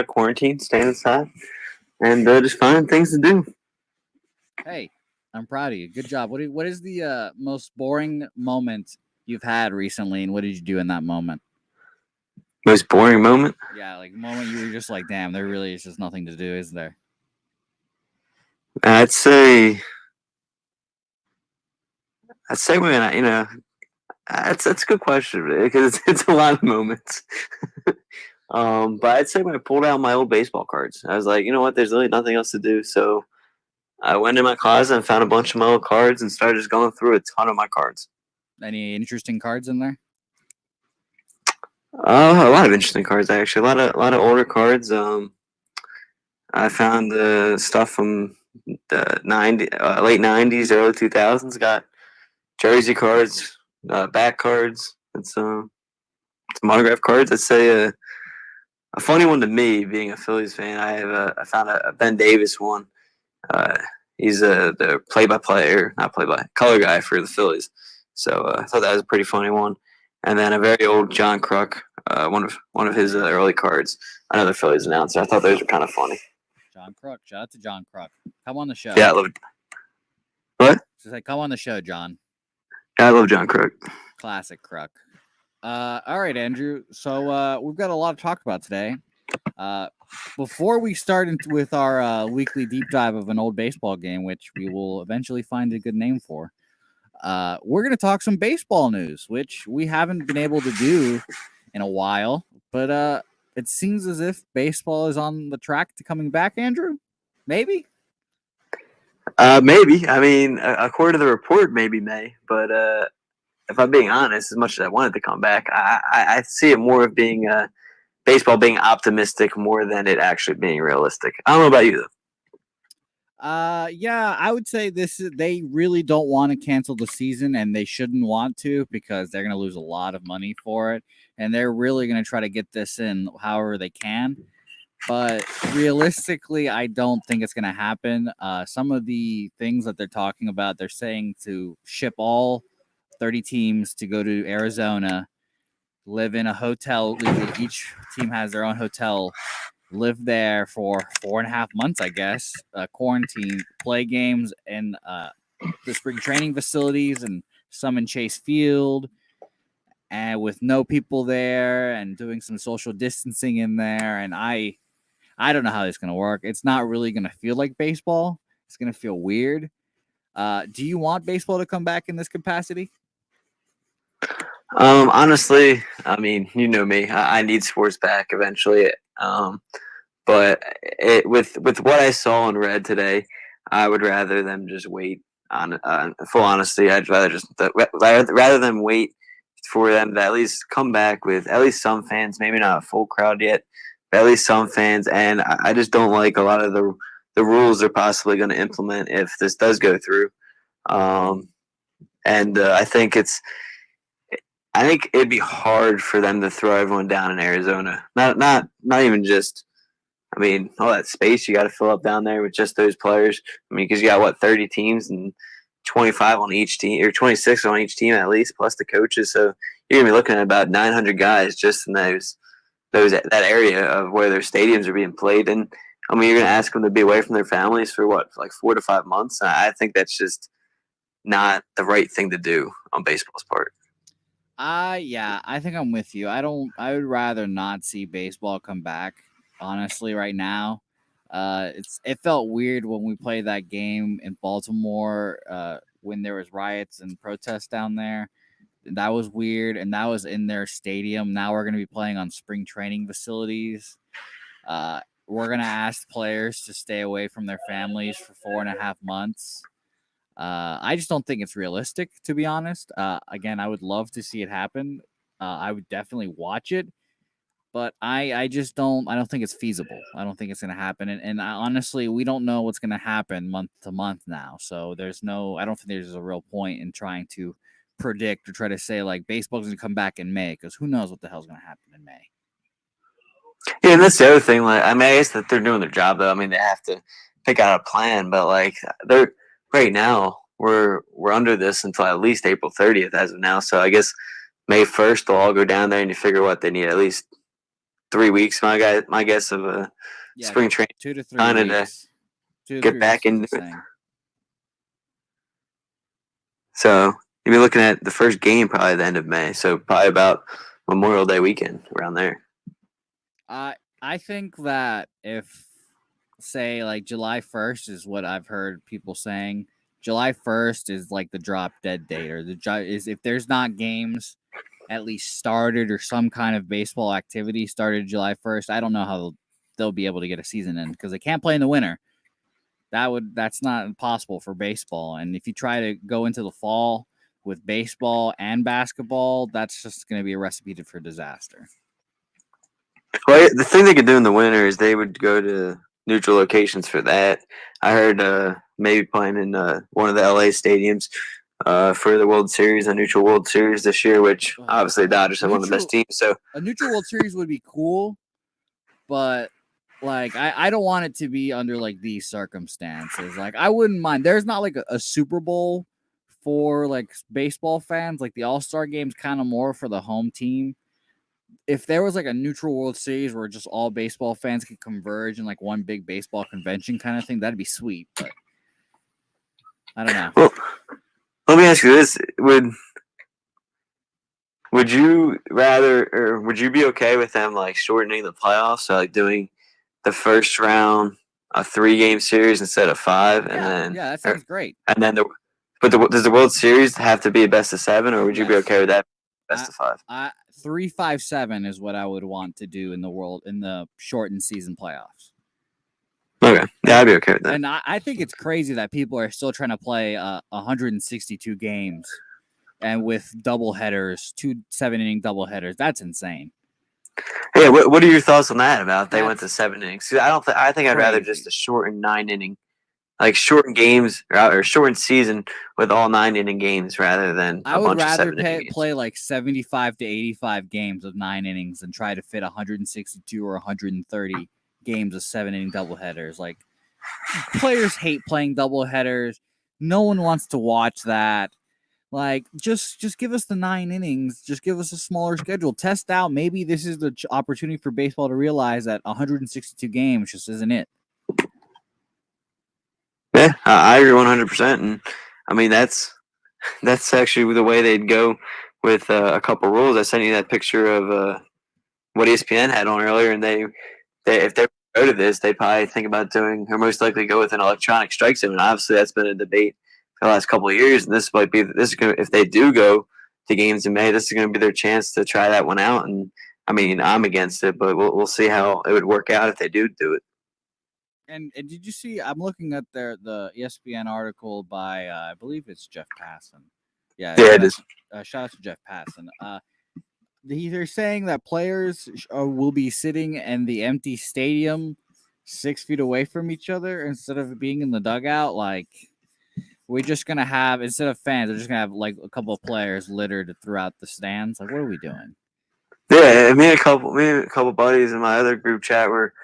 of quarantine, staying inside, and just finding things to do. Hey, I'm proud of you. Good job. What is the most boring moment you've had recently, and what did you do in that moment? Most boring moment? Yeah, like moment you were just like, damn, there really is just nothing to do, is there? I'd say, I'd say when that's a good question because it's a lot of moments. But I'd say when I pulled out my old baseball cards, I was like, you know what? There's really nothing else to do, so I went in my closet and found a bunch of my old cards and started just going through a ton of my cards. Any interesting cards in there? A lot of interesting cards actually. A lot of older cards. I found the stuff from the late '90s, early 2000s. Got jersey cards, back cards. It's some autograph cards. I'd say a funny one to me, being a Phillies fan. I found a Ben Davis one. Uh, he's the play-by-play or not play-by color guy for the Phillies. So I thought that was a pretty funny one. And then a very old John Kruk, one of his early cards, another Phillies announcer. I thought those were kind of funny. John Kruk. Shout out to John Kruk. Come on the show. Yeah, I love. What? Just like come on the show, John. Yeah, I love John Kruk. Classic Kruk. All right, Andrew. So we've got a lot to talk about today. Before we start with our weekly deep dive of an old baseball game, which we will eventually find a good name for, we're going to talk some baseball news, which we haven't been able to do in a while. But it seems as if baseball is on the track to coming back, Andrew. Maybe? Maybe. I mean, according to the report, maybe May. But if I'm being honest, as much as I wanted to come back, I see it more of being baseball being optimistic more than it actually being realistic. I don't know about you though. Yeah, I would say they really don't want to cancel the season, and they shouldn't want to because they're going to lose a lot of money for it, and they're really going to try to get this in however they can. But realistically, I don't think it's going to happen. Some of the things that they're talking about, they're saying to ship all 30 teams to go to Arizona, live in a hotel. Each team has their own hotel, live there for 4.5 months, I guess, quarantine, play games and the spring training facilities and some in Chase Field, and with no people there and doing some social distancing in there. And I don't know how it's going to work. It's not really going to feel like baseball. It's going to feel weird. Do you want baseball to come back in this capacity? Honestly, I mean, you know me. I need sports back eventually. But with what I saw and read today, I would rather them just wait. On full honesty, I'd rather rather than wait for them to at least come back with at least some fans. Maybe not a full crowd yet, but at least some fans. And I just don't like a lot of the rules they're possibly going to implement if this does go through. Um, and I think it'd be hard for them to throw everyone down in Arizona. Not even just. I mean, all that space you got to fill up down there with just those players. I mean, because you got 30 teams and 25 on each team, or 26 on each team at least, plus the coaches. So you're gonna be looking at about 900 guys just in that area of where their stadiums are being played. And I mean, you're gonna ask them to be away from their families for what, like 4 to 5 months. I think that's just not the right thing to do on baseball's part. Yeah, I think I'm with you. I would rather not see baseball come back, honestly, right now. It felt weird when we played that game in Baltimore, when there was riots and protests down there. That was weird, and that was in their stadium. Now we're gonna be playing on spring training facilities. We're gonna ask players to stay away from their families for 4.5 months. I just don't think it's realistic, to be honest. Again, I would love to see it happen. I would definitely watch it, but I just don't. I don't think it's feasible. I don't think it's going to happen. And honestly, we don't know what's going to happen month to month now. So there's no. I don't think there's a real point in trying to predict or try to say like baseball's going to come back in May, because who knows what the hell's going to happen in May. Yeah, and that's the other thing. Like, I mean, I guess that they're doing their job though. I mean, they have to pick out a plan, but like they're right now, we're under this until at least April 30th as of now. So I guess May 1st they'll all go down there and you figure what they need at least 3 weeks. My guess of Yeah, spring training 2 to 3 kind of to weeks. 2 to get 3 weeks back is into the it. saying. So you'll be looking at the first game probably at the end of May. So probably about Memorial Day weekend around there. I think that if say like July 1st is what I've heard people saying. July 1st is like the drop dead date, or is if there's not games at least started or some kind of baseball activity started July 1st. I don't know how they'll be able to get a season in because they can't play in the winter. That's not possible for baseball. And if you try to go into the fall with baseball and basketball, that's just going to be a recipe for disaster. Well, the thing they could do in the winter is they would go to neutral locations for that. I heard maybe playing in one of the LA stadiums for the World Series, a neutral World Series this year, which obviously Dodgers have one of the best teams. So a neutral World Series would be cool, but like I don't want it to be under like these circumstances. Like I wouldn't mind. There's not like a Super Bowl for like baseball fans. Like the All-Star game's kind of more for the home team. If there was like a neutral World Series where just all baseball fans could converge in like one big baseball convention kind of thing, that'd be sweet. But I don't know. Well, let me ask you this: would you rather, or would you be okay with them like shortening the playoffs, so like doing the first round a 3-game series instead of 5, and then that sounds great. And then does the World Series have to be a best of 7, or would you be okay with that best of 5? 3, 5, 7 is what I would want to do in the shortened season playoffs. Okay, yeah, I'd be okay with that. And I think it's crazy that people are still trying to play 162 games and with double headers, 2 7-inning double headers. That's insane. Yeah, what are your thoughts on that? About they went to 7 innings? I think I'd rather crazy. just a shortened 9-inning, like shortened games or shortened season with all 9-inning games rather than I a would bunch of rather 7-inning games. play like 75 to 85 games of 9 innings and try to fit 162 or 130 games of 7-inning doubleheaders. Like players hate playing doubleheaders. No one wants to watch that. Like just give us the 9 innings. Just give us a smaller schedule. Test out. Maybe this is the opportunity for baseball to realize that 162 games just isn't it. Yeah, I agree 100%. And I mean that's actually the way they'd go with a couple rules. I sent you that picture of what ESPN had on earlier, and they if they go to this, they probably think about doing, or most likely go with an electronic strike zone. And obviously, that's been a debate for the last couple of years. And if they do go to games in May, this is going to be their chance to try that one out. And I mean, I'm against it, but we'll see how it would work out if they do it. And did you see? I'm looking at the ESPN article by I believe it's Jeff Passan. Yeah, it is. Shout out to Jeff Passan. They're saying that players will be sitting in the empty stadium 6 feet away from each other instead of being in the dugout. Like, we're just going to have, instead of fans, we're just going to have like a couple of players littered throughout the stands. Like, what are we doing? Yeah, me and a couple buddies in my other group chat were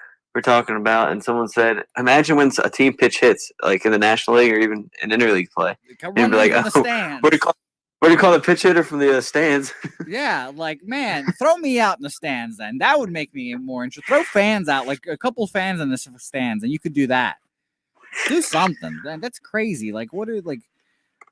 talking about, and someone said, imagine when a team pitch hits, like in the National League or even in interleague play. Run away from the stands. What do you call the pitch hitter from the stands? Yeah, like, man, throw me out in the stands then. That would make me more interested. Throw fans out, like a couple fans in the stands, and you could do that. Do something. That's crazy. Like, what are, like,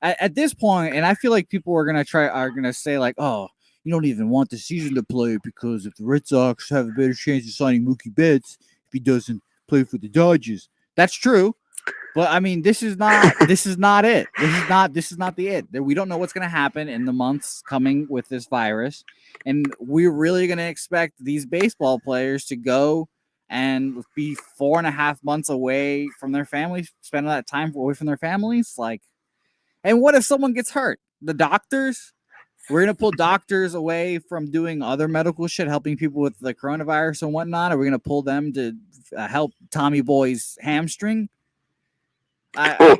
at this point, and I feel like people are going to say, like, oh, you don't even want the season to play because if the Red Sox have a better chance of signing Mookie Betts if he doesn't play for the Dodgers. That's true. But I mean, this is not it. This is not the it. We don't know what's going to happen in the months coming with this virus. And we're really going to expect these baseball players to go and be 4.5 months away from their families, spend that time away from their families. Like, and what if someone gets hurt? The doctors? We're going to pull doctors away from doing other medical shit, helping people with the coronavirus and whatnot. Are we going to pull them to help Tommy Boy's hamstring? Yeah,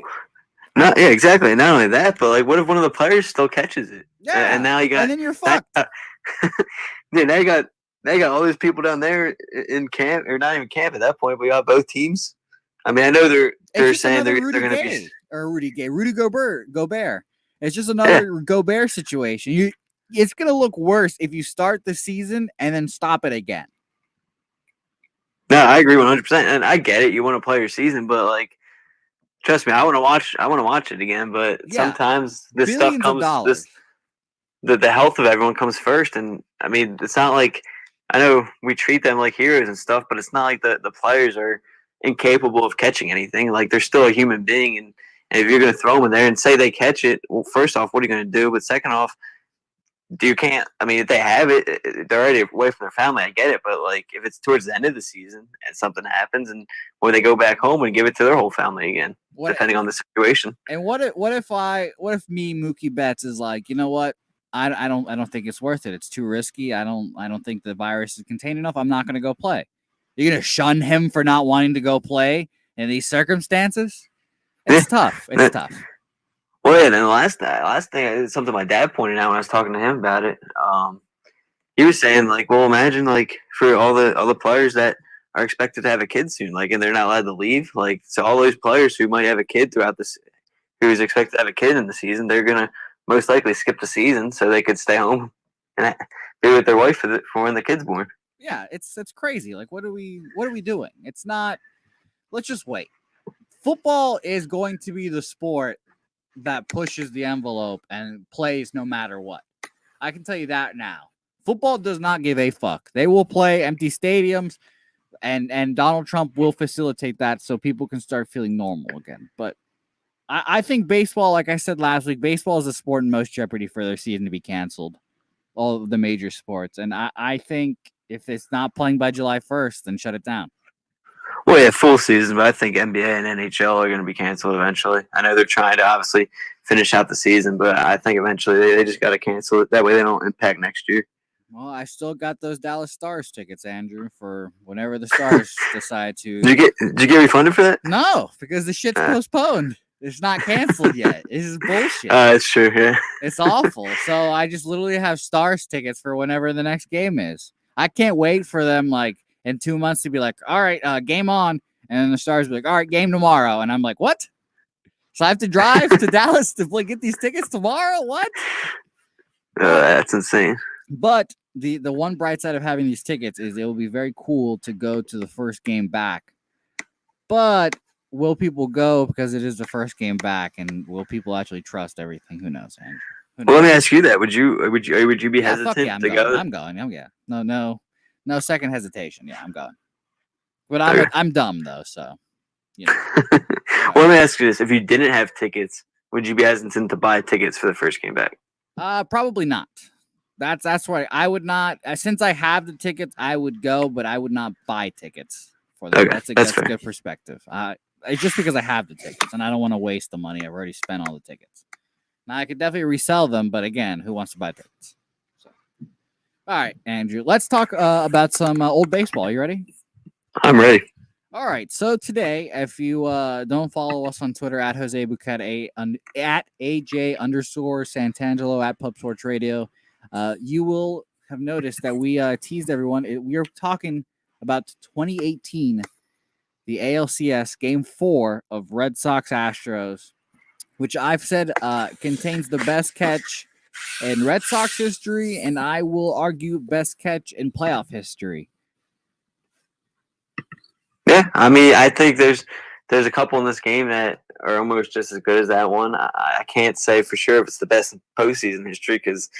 exactly. Not only that, but like, what if one of the players still catches it? Yeah, and now you got, and then you're fucked. Yeah, now you got all these people down there in camp, or not even camp at that point. We got both teams. I mean, I know they're saying they're going to be Rudy Gobert. It's just another Gobert situation. It's going to look worse if you start the season and then stop it again. No, I agree 100%, and I get it. You want to play your season, but like, trust me, I want to watch. I want to watch it again. But Yeah, sometimes this stuff billions of comes. dollars. The health of everyone comes first, and I mean, it's not like I know we treat them like heroes and stuff, but it's not like the players are incapable of catching anything. Like they're still a human being, and if you're going to throw them in there and say they catch it, well, first off, what are you going to do? But second off, do you can't. I mean, if they have it, they're already away from their family. I get it, but like if it's towards the end of the season and something happens, and when they go back home and give it to their whole family again, What depending on the situation. and what if me Mookie Betts is like, you know what? I don't think it's worth it. It's too risky. I don't think the virus is contained enough. I'm not going to go play. You're going to shun him for not wanting to go play in these circumstances? It's tough. It's tough. Well, yeah, and then the last thing is something my dad pointed out when I was talking to him about it. He was saying like, well, imagine like for all the players that are expected to have a kid soon, like, and they're not allowed to leave. Like, so all those players who might have a kid throughout this, who is expected to have a kid in the season, they're gonna most likely skip the season so they could stay home and be with their wife for when the kid's born. Yeah, it's crazy. Like, what are we doing? It's not. Let's just wait. Football is going to be the sport that pushes the envelope and plays no matter what. I can tell you that now. Football does not give a fuck. They will play empty stadiums, and Donald Trump will facilitate that so people can start feeling normal again. But I think baseball, like I said last week, baseball is a sport in most jeopardy for their season to be canceled. All of the major sports. And I think if it's not playing by July 1st, then shut it down. Well, yeah, full season, but I think NBA and NHL are going to be canceled eventually. I know they're trying to obviously finish out the season, but I think eventually they just got to cancel it. That way they don't impact next year. Well, I still got those Dallas Stars tickets, Andrew, for whenever the Stars decide to. Did you get refunded for that? No, because the shit's postponed. It's not canceled yet. This is bullshit. It's true. Yeah, it's awful. So I just literally have Stars tickets for whenever the next game is. I can't wait for them like in 2 months to be like, all right, game on, and then the Stars be like, all right, game tomorrow, and I'm like, what? So I have to drive to Dallas to get these tickets tomorrow? What? that's insane. But the one bright side of having these tickets is it will be very cool to go to the first game back. But will people go because it is the first game back, and will people actually trust everything? Who knows, Andrew? Who knows? Well, let me ask you that: Would you be hesitant I'm to going. go? I'm going. Oh yeah, no second hesitation. Yeah, I'm going. But Okay. I'm dumb though, so you know. Well, let me ask you this: if you didn't have tickets, would you be hesitant to buy tickets for the first game back? Probably not. That's why I would not. Since I have the tickets, I would go, but I would not buy tickets for them. Okay, That's a good perspective. It's just because I have the tickets and I don't want to waste the money. I've already spent all the tickets. Now I could definitely resell them, but again, who wants to buy tickets? So, all right, Andrew, let's talk about some old baseball. You ready? I'm ready. All right. So today, if you don't follow us on Twitter at Jose Buquet, at AJ_Santangelo at Pub Sports Radio, you will have noticed that we teased everyone. We are talking about 2018, the ALCS Game 4 of Red Sox Astros, which I've said contains the best catch in Red Sox history, and I will argue best catch in playoff history. Yeah, I mean, I think there's a couple in this game that are almost just as good as that one. I can't say for sure if it's the best in postseason history because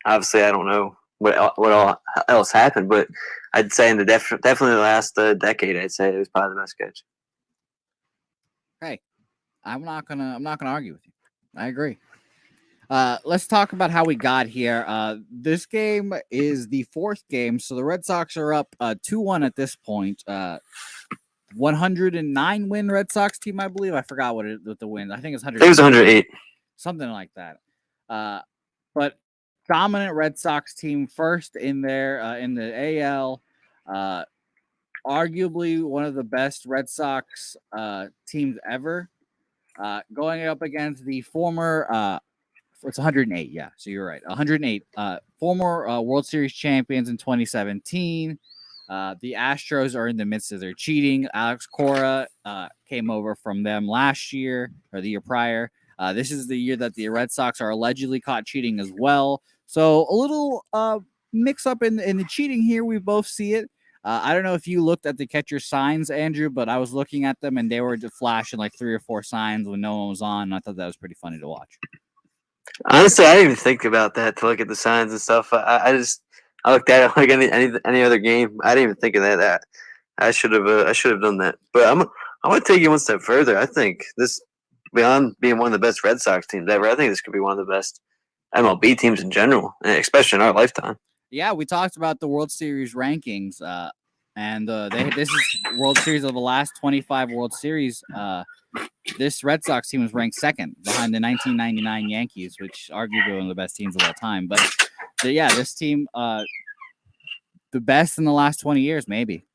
obviously I don't know what all else happened, but I'd say in the definitely the last decade, I'd say it was probably the best catch. Hey, I'm not gonna argue with you. I agree. Let's talk about how we got here. This game is the fourth game, so the Red Sox are up 2-1 at this point. 109 win Red Sox team, I believe. I forgot what the win. I think it's 100. It was 108, something like that. But dominant Red Sox team, first in there in the AL. Arguably one of the best Red Sox teams ever. Going up against the former. It's 108, yeah. So you're right. 108. Former World Series champions in 2017. The Astros are in the midst of their cheating. Alex Cora came over from them last year or the year prior. This is the year that the Red Sox are allegedly caught cheating as well. So a little mix up in the cheating here. We both see it. I don't know if you looked at the catcher signs, Andrew, but I was looking at them and they were just flashing like 3 or 4 signs when no one was on. And I thought that was pretty funny to watch. Honestly, I didn't even think about that to look at the signs and stuff. I looked at it like any other game. I didn't even think of that. I should have done that. But I'm gonna take you one step further. I think this, beyond being one of the best Red Sox teams ever, I think this could be one of the best MLB teams in general, especially in our lifetime. Yeah, we talked about the World Series rankings, and this is World Series of the last 25 World Series. This Red Sox team was ranked second behind the 1999 Yankees, which arguably one of the best teams of all time. But this team, the best in the last 20 years, maybe.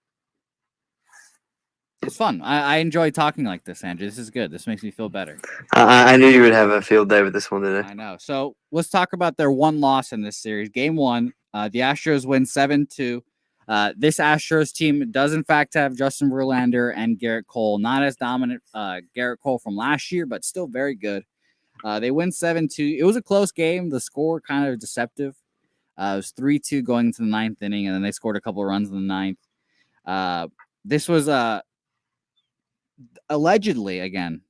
It's fun. I enjoy talking like this, Andrew. This is good. This makes me feel better. I knew you would have a field day with this one today. I know. So let's talk about their one loss in this series. Game 1, the Astros win 7-2. This Astros team does, in fact, have Justin Verlander and Garrett Cole. Not as dominant Garrett Cole from last year, but still very good. They win 7-2. It was a close game. The score kind of deceptive. It was 3-2 going into the 9th inning, and then they scored a couple of runs in the 9th. This was allegedly, again,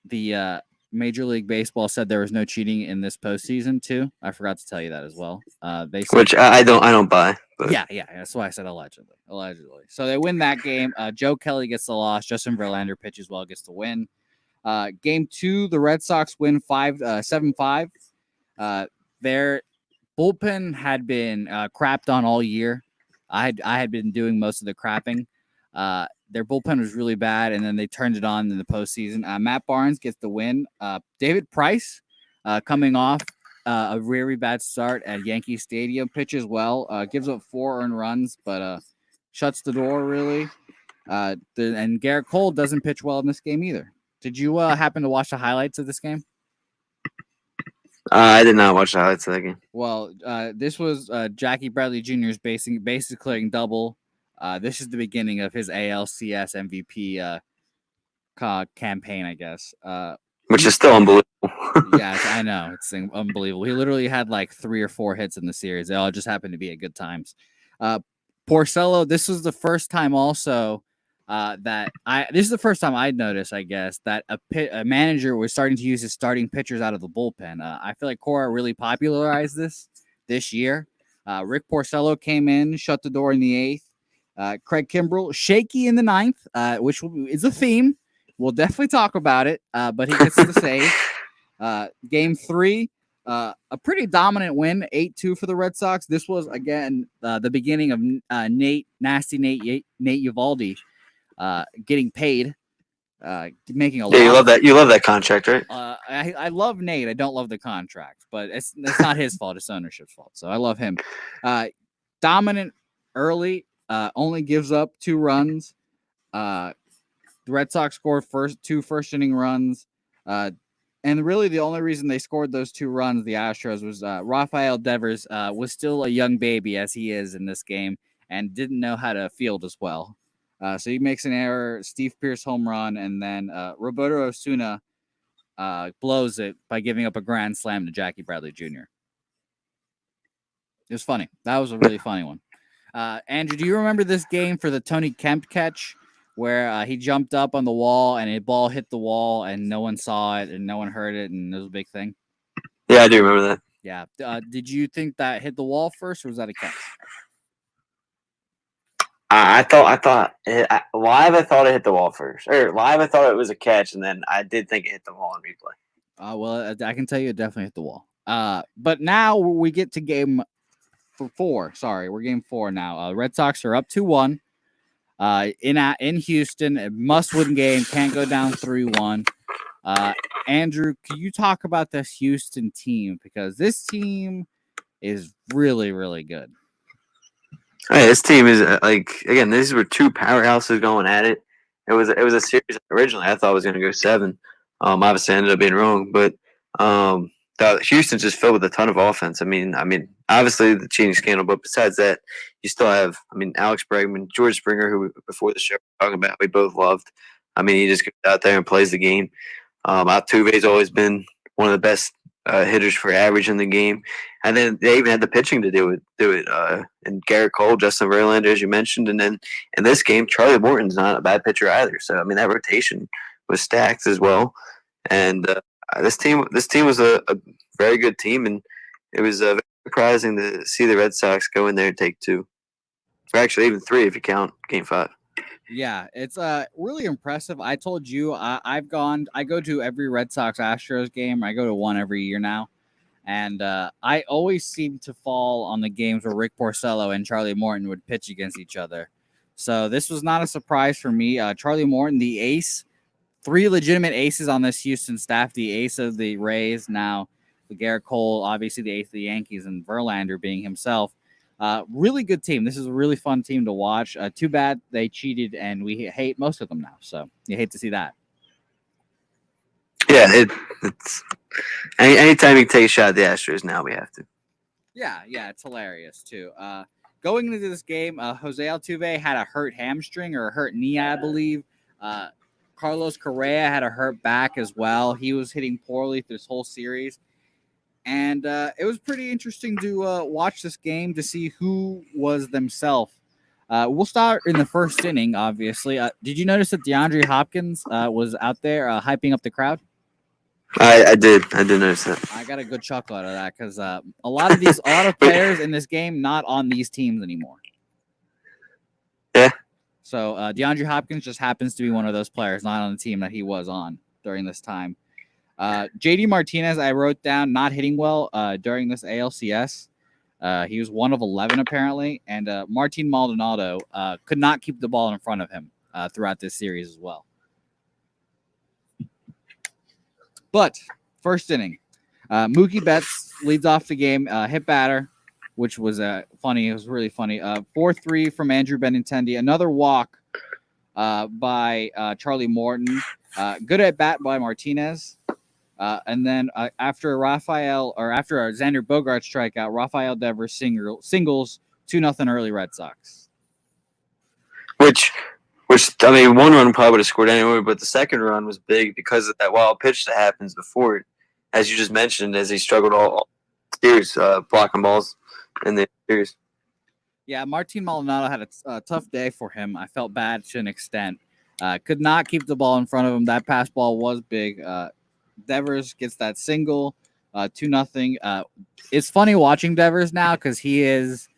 the Major League Baseball said there was no cheating in this postseason too. I forgot to tell you that as well. They said, which I don't buy. But. Yeah, that's why I said allegedly. So they win that game. Joe Kelly gets the loss. Justin Verlander pitches well, gets the win. Game 2, the Red Sox win 7-5. Their bullpen had been crapped on all year. I had been doing most of the crapping. Their bullpen was really bad, and then they turned it on in the postseason. Matt Barnes gets the win. David Price, coming off a very bad start at Yankee Stadium, pitches well, gives up 4 earned runs, but shuts the door, really. And Garrett Cole doesn't pitch well in this game either. Did you happen to watch the highlights of this game? I did not watch the highlights of that game. Well, this was Jackie Bradley Jr.'s basically clearing double. This is the beginning of his ALCS MVP campaign, I guess. Which is still unbelievable. Yes, I know. It's unbelievable. He literally had like 3 or 4 hits in the series. They all just happened to be at good times. Porcello, this was the first time also this is the first time I'd noticed, I guess, that a manager was starting to use his starting pitchers out of the bullpen. I feel like Cora really popularized this year. Rick Porcello came in, shut the door in the 8th. Craig Kimbrell, shaky in the 9th, which is a theme. We'll definitely talk about it, but he gets the save. Game 3, a pretty dominant win, 8-2 for the Red Sox. This was, again, the beginning of Nate Eovaldi getting paid, making a lot. You love that. You love that contract, right? I love Nate. I don't love the contract, but it's not his fault. It's ownership's fault. So I love him. Dominant early. Only gives up 2 runs. The Red Sox scored 2 first inning runs. And really the only reason they scored those 2 runs, the Astros, was Rafael Devers was still a young baby, as he is in this game, and didn't know how to field as well. So he makes an error, Steve Pearce home run, and then Roberto Osuna blows it by giving up a grand slam to Jackie Bradley Jr. It was funny. That was a really funny one. Andrew, do you remember this game for the Tony Kemp catch where he jumped up on the wall and a ball hit the wall and no one saw it and no one heard it and it was a big thing? Yeah, I do remember that. Yeah. Did you think that hit the wall first or was that a catch? I thought live. I thought it hit the wall first. Or live, I thought it was a catch, and then I did think it hit the wall in replay. Well, I can tell you it definitely hit the wall. But now we get to game 4. Sorry, we're game 4 now. Red Sox are up 2-1. In Houston, a must-win game. Can't go down 3-1. Andrew, can you talk about this Houston team, because this team is really, really good. Hey, this team is again. These were 2 powerhouses going at it. It was a series originally. I thought it was going to go 7. Obviously, I ended up being wrong, but Houston's just filled with a ton of offense. I mean, obviously the cheating scandal, but besides that, you still have, Alex Bregman, George Springer, who before the show we were talking about, we both loved. He just goes out there and plays the game. Altuve's always been one of the best hitters for average in the game, and then they even had the pitching to do it. And Garrett Cole, Justin Verlander, as you mentioned, and then in this game, Charlie Morton's not a bad pitcher either. So I mean, that rotation was stacked as well, and this team was a very good team, and it was very surprising to see the Red Sox go in there and take two, or actually even three if you count Game 5. Yeah, it's really impressive. I told you I go to every Red Sox Astros game. I go to one every year now. And I always seem to fall on the games where Rick Porcello and Charlie Morton would pitch against each other. So this was not a surprise for me. Charlie Morton, the ace, 3 legitimate aces on this Houston staff, the ace of the Rays, now the Garrett Cole, obviously the ace of the Yankees, and Verlander being himself. Really good team. This is a really fun team to watch. Too bad they cheated, and we hate most of them now. So you hate to see that. Yeah, it's anytime you take a shot at the Astros now, we have to. Yeah, it's hilarious too. Going into this game, Jose Altuve had a hurt hamstring or a hurt knee, I believe. Carlos Correa had a hurt back as well. He was hitting poorly through this whole series. And it was pretty interesting to watch this game to see who was themselves. We'll start in the first inning, obviously. Did you notice that DeAndre Hopkins was out there hyping up the crowd? I did notice that. I got a good chuckle out of that because a lot of players in this game not on these teams anymore. Yeah. So DeAndre Hopkins just happens to be one of those players not on the team that he was on during this time. JD Martinez, I wrote down not hitting well during this ALCS. He was 1 of 11 apparently, and Martin Maldonado could not keep the ball in front of him throughout this series as well. But first inning, Mookie Betts leads off the game, hit batter, which was funny. It was really funny. 4-3 from Andrew Benintendi. Another walk by Charlie Morton. Good at bat by Martinez. And then after Xander Bogaerts strikeout, Rafael Devers singles 2-0 early Red Sox. Which I mean, 1 run probably would have scored anyway, but the second run was big because of that wild pitch that happens before it, as you just mentioned, as he struggled all series blocking balls in the series. Yeah, Martin Maldonado had a tough day for him. I felt bad to an extent. Could not keep the ball in front of him. That pass ball was big. Devers gets that single, 2-0. It's funny watching Devers now because he is,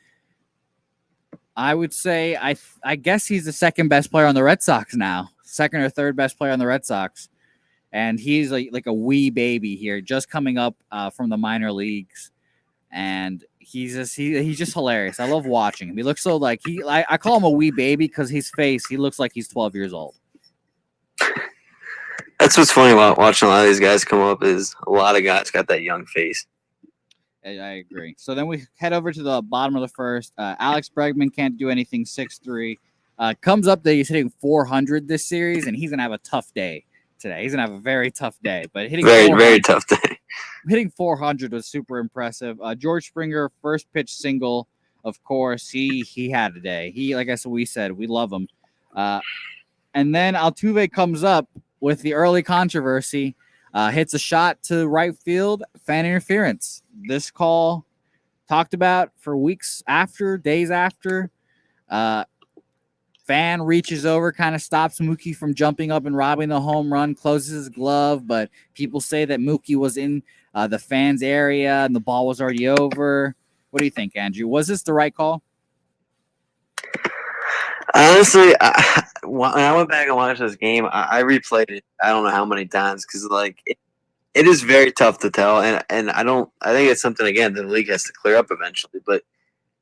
I would say, I guess he's the second best player on the Red Sox now, second or third best player on the Red Sox, and he's like a wee baby here, just coming up from the minor leagues, and he's just hilarious. I love watching him. He looks so like I call him a wee baby because his face, he looks like he's 12 years old. That's what's funny about watching a lot of these guys come up is a lot of guys got that young face. I agree. So then we head over to the bottom of the first. Alex Bregman can't do anything, 6-3. Comes up that he's hitting 400 this series, and he's going to have a tough day today. He's going to have a very tough day. But hitting very tough day. Hitting 400 was super impressive. George Springer, first pitch single, of course. He had a day. Like I said, we love him. And then Altuve comes up with the early controversy. Hits a shot to right field, fan interference. This call talked about for days after. Fan reaches over, kind of stops Mookie from jumping up and robbing the home run, closes his glove, but people say that Mookie was in the fans' area and the ball was already over. What do you think, Andrew? Was this the right call? Honestly, when I went back and watched this game, I replayed it. I don't know how many times because it is very tough to tell, and I think it's something again that the league has to clear up eventually. But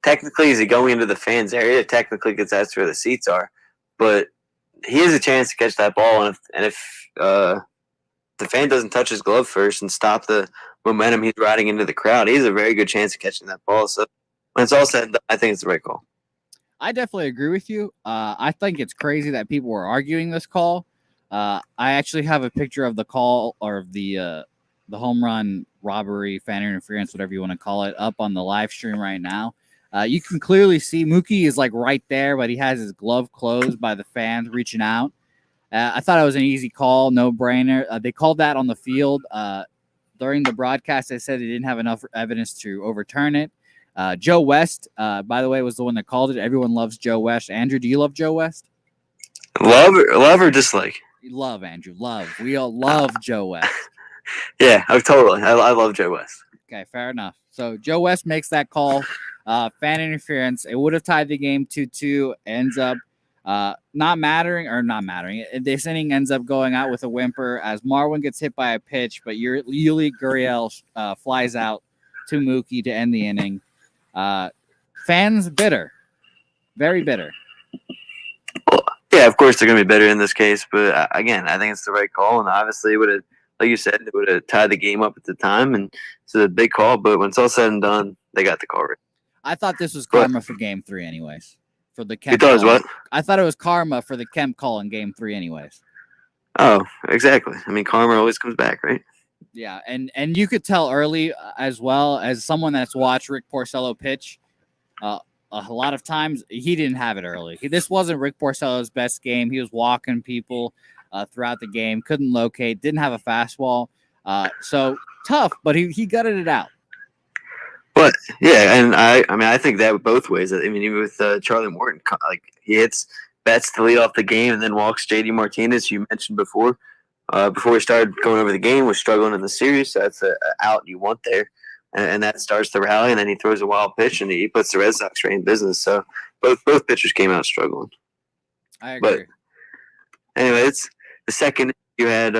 technically, is he going into the fans' area? Technically, because that's where the seats are. But he has a chance to catch that ball, and if the fan doesn't touch his glove first and stop the momentum he's riding into the crowd, he has a very good chance of catching that ball. So when it's all said and done, I think it's the right call. I definitely agree with you. I think it's crazy that people were arguing this call. I actually have a picture of the call or the home run robbery, fan interference, whatever you want to call it, up on the live stream right now. You can clearly see Mookie is like right there, but he has his glove closed by the fans reaching out. I thought it was an easy call, no brainer. They called that on the field. During the broadcast, they said they didn't have enough evidence to overturn it. Joe West, by the way, was the one that called it. Everyone loves Joe West. Andrew, do you love Joe West? Love or dislike? Love, Andrew. Love. We all love Joe West. Yeah, totally. I love Joe West. Okay, fair enough. So Joe West makes that call. Fan interference. It would have tied the game 2-2. Ends up not mattering. This inning ends up going out with a whimper as Marwin gets hit by a pitch, but Yuli Gurriel flies out to Mookie to end the inning. Fans bitter. Very bitter. Well, yeah, of course they're going to be better in this case, but again, I think it's the right call, and obviously it would have, like you said, it would have tied the game up at the time, and it's a big call. But when it's all said and done, they got the call right. I thought this was karma for Game 3, anyways. For the Kemp. You thought it was what? I thought it was karma for the Kemp call in Game 3, anyways. Oh, exactly. I mean, karma always comes back, right? Yeah, and you could tell early as well as someone that's watched Rick Porcello pitch. A lot of times he didn't have it early. This wasn't Rick Porcello's best game. He was walking people throughout the game, couldn't locate, didn't have a fastball. So tough, but he gutted it out. But yeah, and I think that both ways. I mean, even with Charlie Morton, like he hits Betts to lead off the game and then walks JD Martinez, you mentioned before we started going over the game, was struggling in the series. So that's an out you want there. And that starts the rally, and then he throws a wild pitch, and he puts the Red Sox right in business. So both pitchers came out struggling. I agree. But anyway, it's the second you had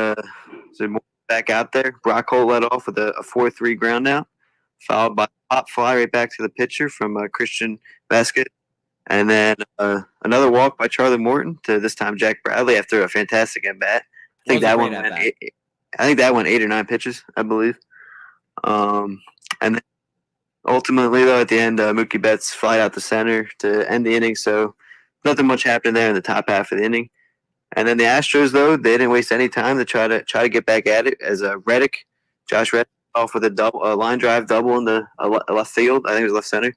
back out there. Brock Holt led off with a 4-3 ground out, followed by a pop fly right back to the pitcher from Christian Vasquez. And then another walk by Charlie Morton to this time Jack Bradley after a fantastic at bat. I think that went 8 or 9 pitches, I believe. And then ultimately, though, at the end, Mookie Betts flied out the center to end the inning. So nothing much happened there in the top half of the inning. And then the Astros, though, they didn't waste any time to try to get back at it as Josh Reddick, off with a line drive double in the left field. I think it was left center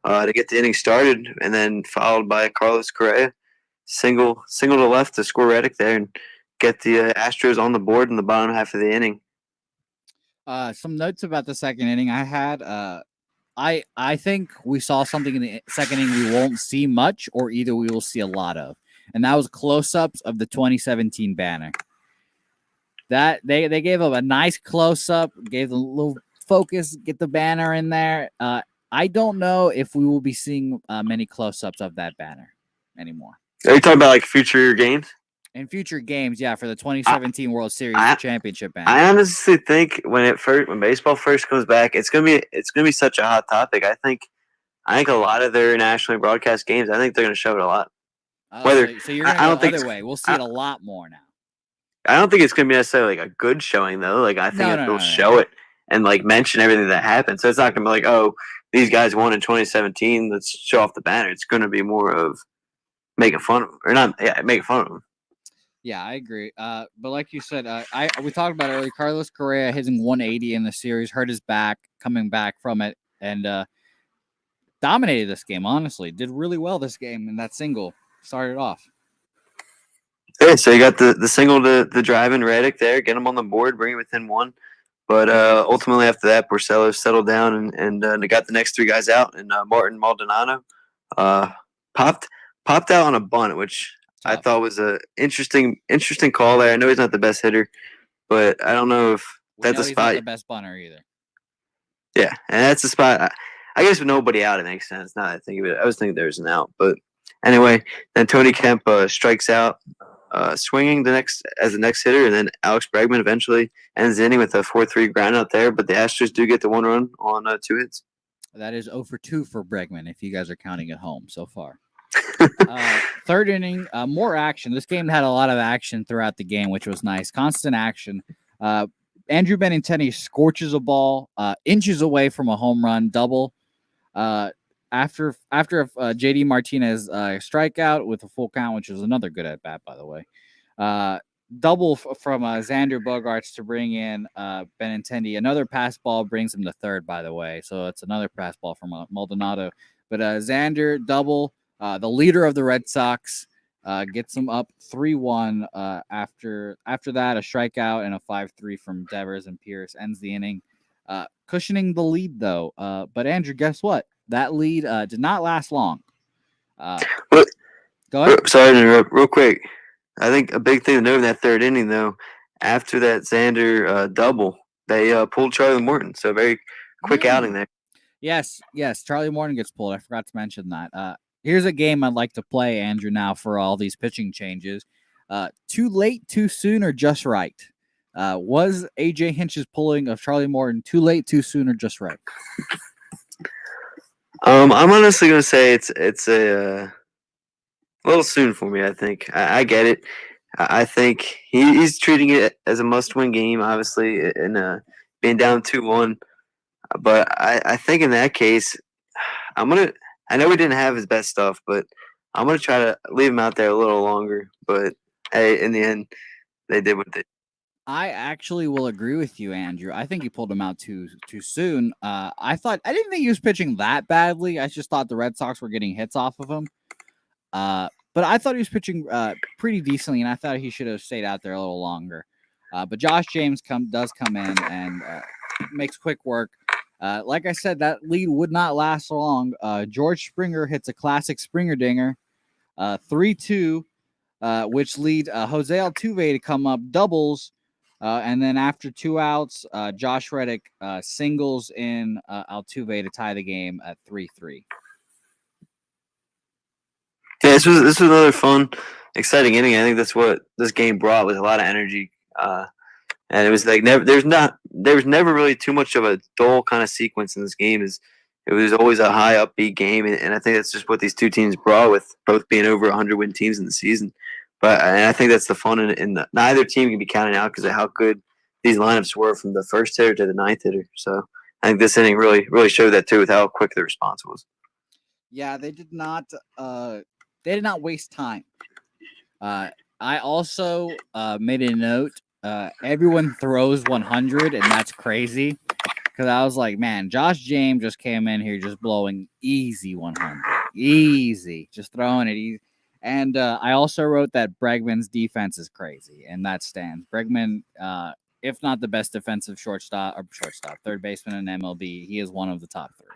to get the inning started, and then followed by Carlos Correa, single to left to score Reddick there and get the Astros on the board in the bottom half of the inning. Some notes about the second inning I had. I think we saw something in the second inning we won't see much, or either we will see a lot of, and that was close-ups of the 2017 banner. That they gave up a nice close-up, gave a little focus, get the banner in there. I don't know if we will be seeing many close-ups of that banner anymore. Are you talking about like future games? In future games, yeah, for the 2017 World Series championship banner. I honestly think when baseball first comes back, it's gonna be such a hot topic. I think a lot of their nationally broadcast games, I think they're gonna show it a lot. So you're gonna go the other way. We'll see it a lot more now. I don't think it's gonna be necessarily like a good showing though. Like I think they'll show it and like mention everything that happened. So it's not gonna be like, oh, these guys won in 2017. Let's show off the banner. It's gonna be more of making fun of them, or not? Yeah, making fun of them. Yeah, I agree. But like you said, we talked about earlier. Carlos Correa hitting 180 in the series, hurt his back, coming back from it, and dominated this game. Honestly, did really well this game, and that single started off. Yeah, so you got the single to the drive-in Reddick there, get him on the board, bring him within one. But ultimately, after that, Porcello settled down and they got the next three guys out, and Martin Maldonado popped out on a bunt, which I thought was a interesting call there. I know he's not the best hitter, but I don't know if that's a spot. He's not the best bunter either. Yeah, and that's a spot. I guess with nobody out, it makes sense. Now that I think of it, I was thinking there's an out, but anyway, then Tony Kemp strikes out, swinging the next hitter, and then Alex Bregman eventually ends the inning with a 4-3 ground out there. But the Astros do get the one run on 2 hits. That is 0 for 2 for Bregman if you guys are counting at home so far. Third inning, more action. This game had a lot of action throughout the game, which was nice. Constant action. Andrew Benintendi scorches a ball inches away from a home run double. After JD Martinez strikeout with a full count, which was another good at bat, by the way. Double from Xander Bogaerts to bring in Benintendi. Another pass ball brings him to third, by the way. So it's another pass ball from Maldonado. But Xander double. The leader of the Red Sox gets them up 3-1. After that, a strikeout and a 5-3 from Devers and Pierce ends the inning, cushioning the lead though. But Andrew, guess what? That lead did not last long. What? Go ahead. Sorry to interrupt. Real quick, I think a big thing to note in that third inning, though, after that Xander double, they pulled Charlie Morton. So very quick outing there. Yes. Charlie Morton gets pulled. I forgot to mention that. Here's a game I'd like to play, Andrew, now for all these pitching changes. Too late, too soon, or just right? Was AJ Hinch's pulling of Charlie Morton too late, too soon, or just right? I'm honestly gonna say it's a little soon for me. I think I get it. I think he's treating it as a must-win game, obviously, and being down 2-1. But I think in that case, I'm gonna. I know we didn't have his best stuff, but I'm gonna try to leave him out there a little longer. But hey, in the end, they did what they. I actually will agree with you, Andrew. I think he pulled him out too soon. I didn't think he was pitching that badly. I just thought the Red Sox were getting hits off of him. But I thought he was pitching pretty decently, and I thought he should have stayed out there a little longer. But Josh James does come in and makes quick work. Like I said, that lead would not last long. George Springer hits a classic Springer dinger, 3-2, which lead Jose Altuve to come up doubles. And then after 2 outs, Josh Reddick singles in Altuve to tie the game at 3-3. Yeah, this was another fun, exciting inning. I think that's what this game brought, was a lot of energy. And it was like there was never really too much of a dull kind of sequence in this game. It was always a high upbeat game, and I think that's just what these two teams brought, with both being over 100 win teams in the season. But and I think that's the fun in the, neither team can be counted out because of how good these lineups were from the first hitter to the ninth hitter. So I think this inning really showed that too, with how quick the response was. Yeah, they did not waste time. I also made a note. Everyone throws 100, and that's crazy. Because I was like, man, Josh James just came in here just blowing easy 100. Easy. Just throwing it easy. And I also wrote that Bregman's defense is crazy, and that stands. Bregman, if not the best defensive third baseman in MLB, he is one of the top 3.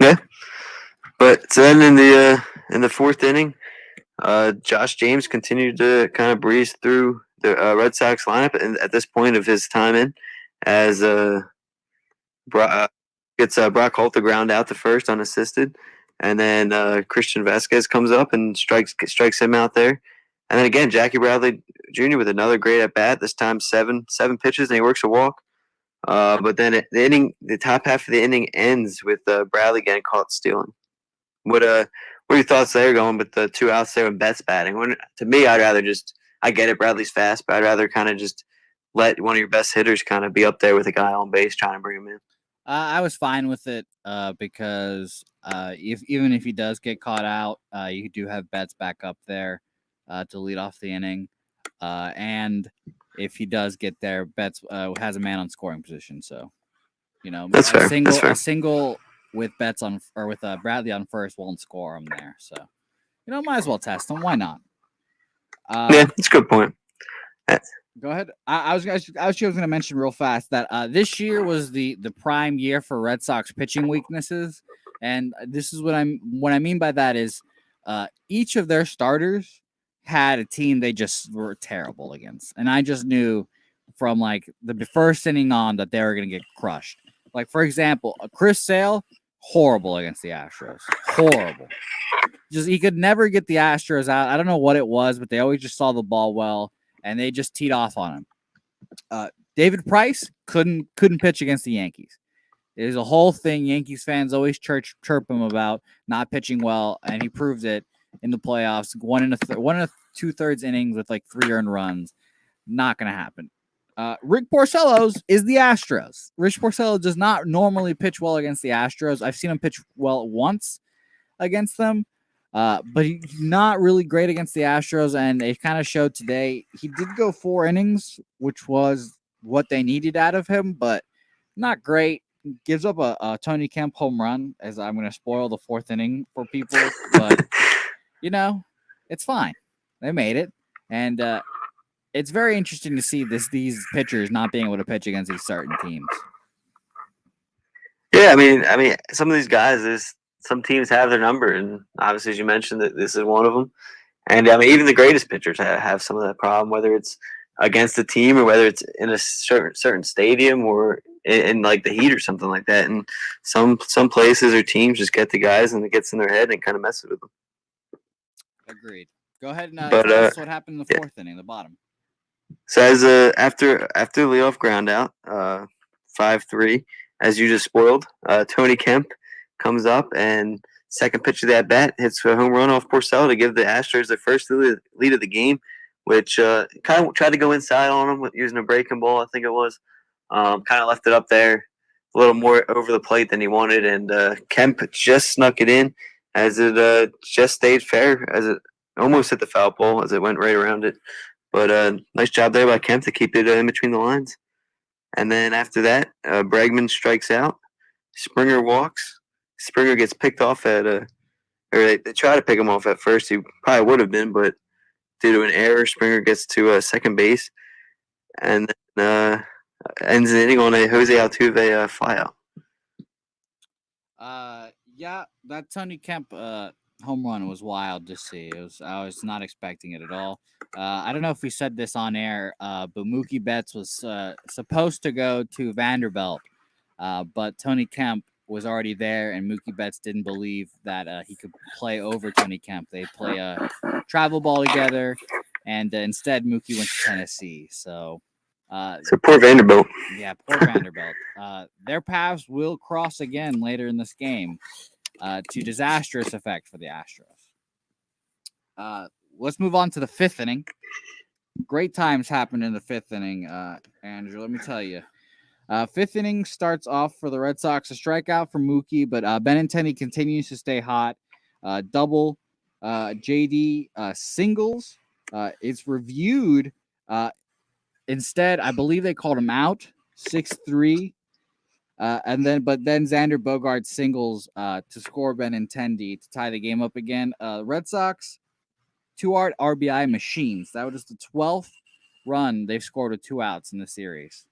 Yeah. But so then in the fourth inning, Josh James continued to kind of breeze through the Red Sox lineup, and at this point of his time in, as gets Brock Holt to ground out to first unassisted, and then Christian Vasquez comes up and strikes him out there, and then again Jackie Bradley Jr. with another great at bat. This time seven pitches and he works a walk. But then the top half of the inning ends with Bradley getting caught stealing. What are your thoughts there, going with the 2 outs there and Betts batting? To me, I get it, Bradley's fast, but I'd rather kind of just let one of your best hitters kind of be up there with a guy on base trying to bring him in. I was fine with it because even if he does get caught out, you do have Betts back up there to lead off the inning. And if he does get there, Betts has a man on scoring position. So, That's fair. A single with Betts on, or with Bradley on first, won't score him there. So, might as well test him. Why not? Yeah, that's a good point. Go ahead. I was going to mention real fast that this year was the prime year for Red Sox pitching weaknesses, and this is what I mean by that is each of their starters had a team they just were terrible against, and I just knew from like the first inning on that they were going to get crushed. Like, for example, Chris Sale, horrible against the Astros. Horrible. Just he could never get the Astros out. I don't know what it was, but they always just saw the ball well, and they just teed off on him. David Price couldn't pitch against the Yankees. There's a whole thing Yankees fans always chirp him about not pitching well, and he proved it in the playoffs. One and a 2/3 innings with like 3 earned runs. Not going to happen. Rick Porcello's is the Astros. Rich Porcello does not normally pitch well against the Astros. I've seen him pitch well once against them, but he's not really great against the Astros, and it kind of showed today. He did go 4 innings, which was what they needed out of him, but not great. Gives up a Tony Kemp home run, as I'm going to spoil the 4th inning for people, but It's fine. They made it, and it's very interesting to see these pitchers not being able to pitch against these certain teams. Yeah, I mean, some of these guys, some teams have their number, and obviously, as you mentioned, that this is one of them. And I mean, even the greatest pitchers have some of that problem, whether it's against a team or whether it's in a certain stadium or in like the heat or something like that. And some places or teams just get the guys and it gets in their head and kind of messes with them. Agreed. Go ahead and But tell us what happened in the yeah. fourth inning, the bottom. So as after the leadoff ground out, 5-3, as you just spoiled, Tony Kemp comes up and second pitch of that bat hits a home run off Porcello to give the Astros their first lead of the game, which kind of tried to go inside on them using a breaking ball, I think it was. Kind of left it up there a little more over the plate than he wanted, and Kemp just snuck it in as it just stayed fair, as it almost hit the foul pole as it went right around it. But nice job there by Kemp to keep it in between the lines. And then after that, Bregman strikes out. Springer walks. Springer gets picked off or they try to pick him off at first. He probably would have been, but due to an error, Springer gets to second base and then ends the inning on a Jose Altuve flyout. Yeah, that Tony Kemp home run was wild to see. I was not expecting it at all. I don't know if we said this on air, but Mookie Betts was supposed to go to Vanderbilt, but Tony Kemp was already there, and Mookie Betts didn't believe that he could play over Tony Kemp. They play a travel ball together, and instead Mookie went to Tennessee. So Poor Vanderbilt. Yeah, poor Vanderbilt. Their paths will cross again later in this game to disastrous effect for the Astros. Let's move on to the fifth inning. Great times happened in the fifth inning, Andrew. Let me tell you. Fifth inning starts off for the Red Sox. A strikeout from Mookie, but Benintendi continues to stay hot. Double JD singles. It's reviewed. Instead, I believe they called him out 6-3. But then Xander Bogaerts singles to score Benintendi to tie the game up again. Red Sox, 2 RBI machines. That was the 12th run they've scored with 2 outs in the series.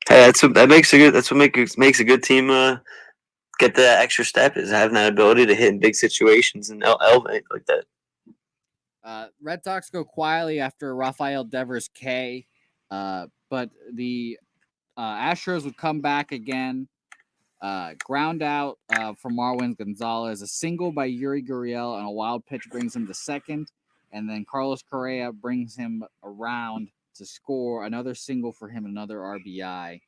Hey, that's what makes a good team get that extra step, is having that ability to hit in big situations and elevate like that. Red Sox go quietly after Rafael Devers K, but the Astros would come back again. Ground out from Marwin Gonzalez, a single by Yuri Gurriel, and a wild pitch brings him to second. And then Carlos Correa brings him around to score another single for him, another RBI.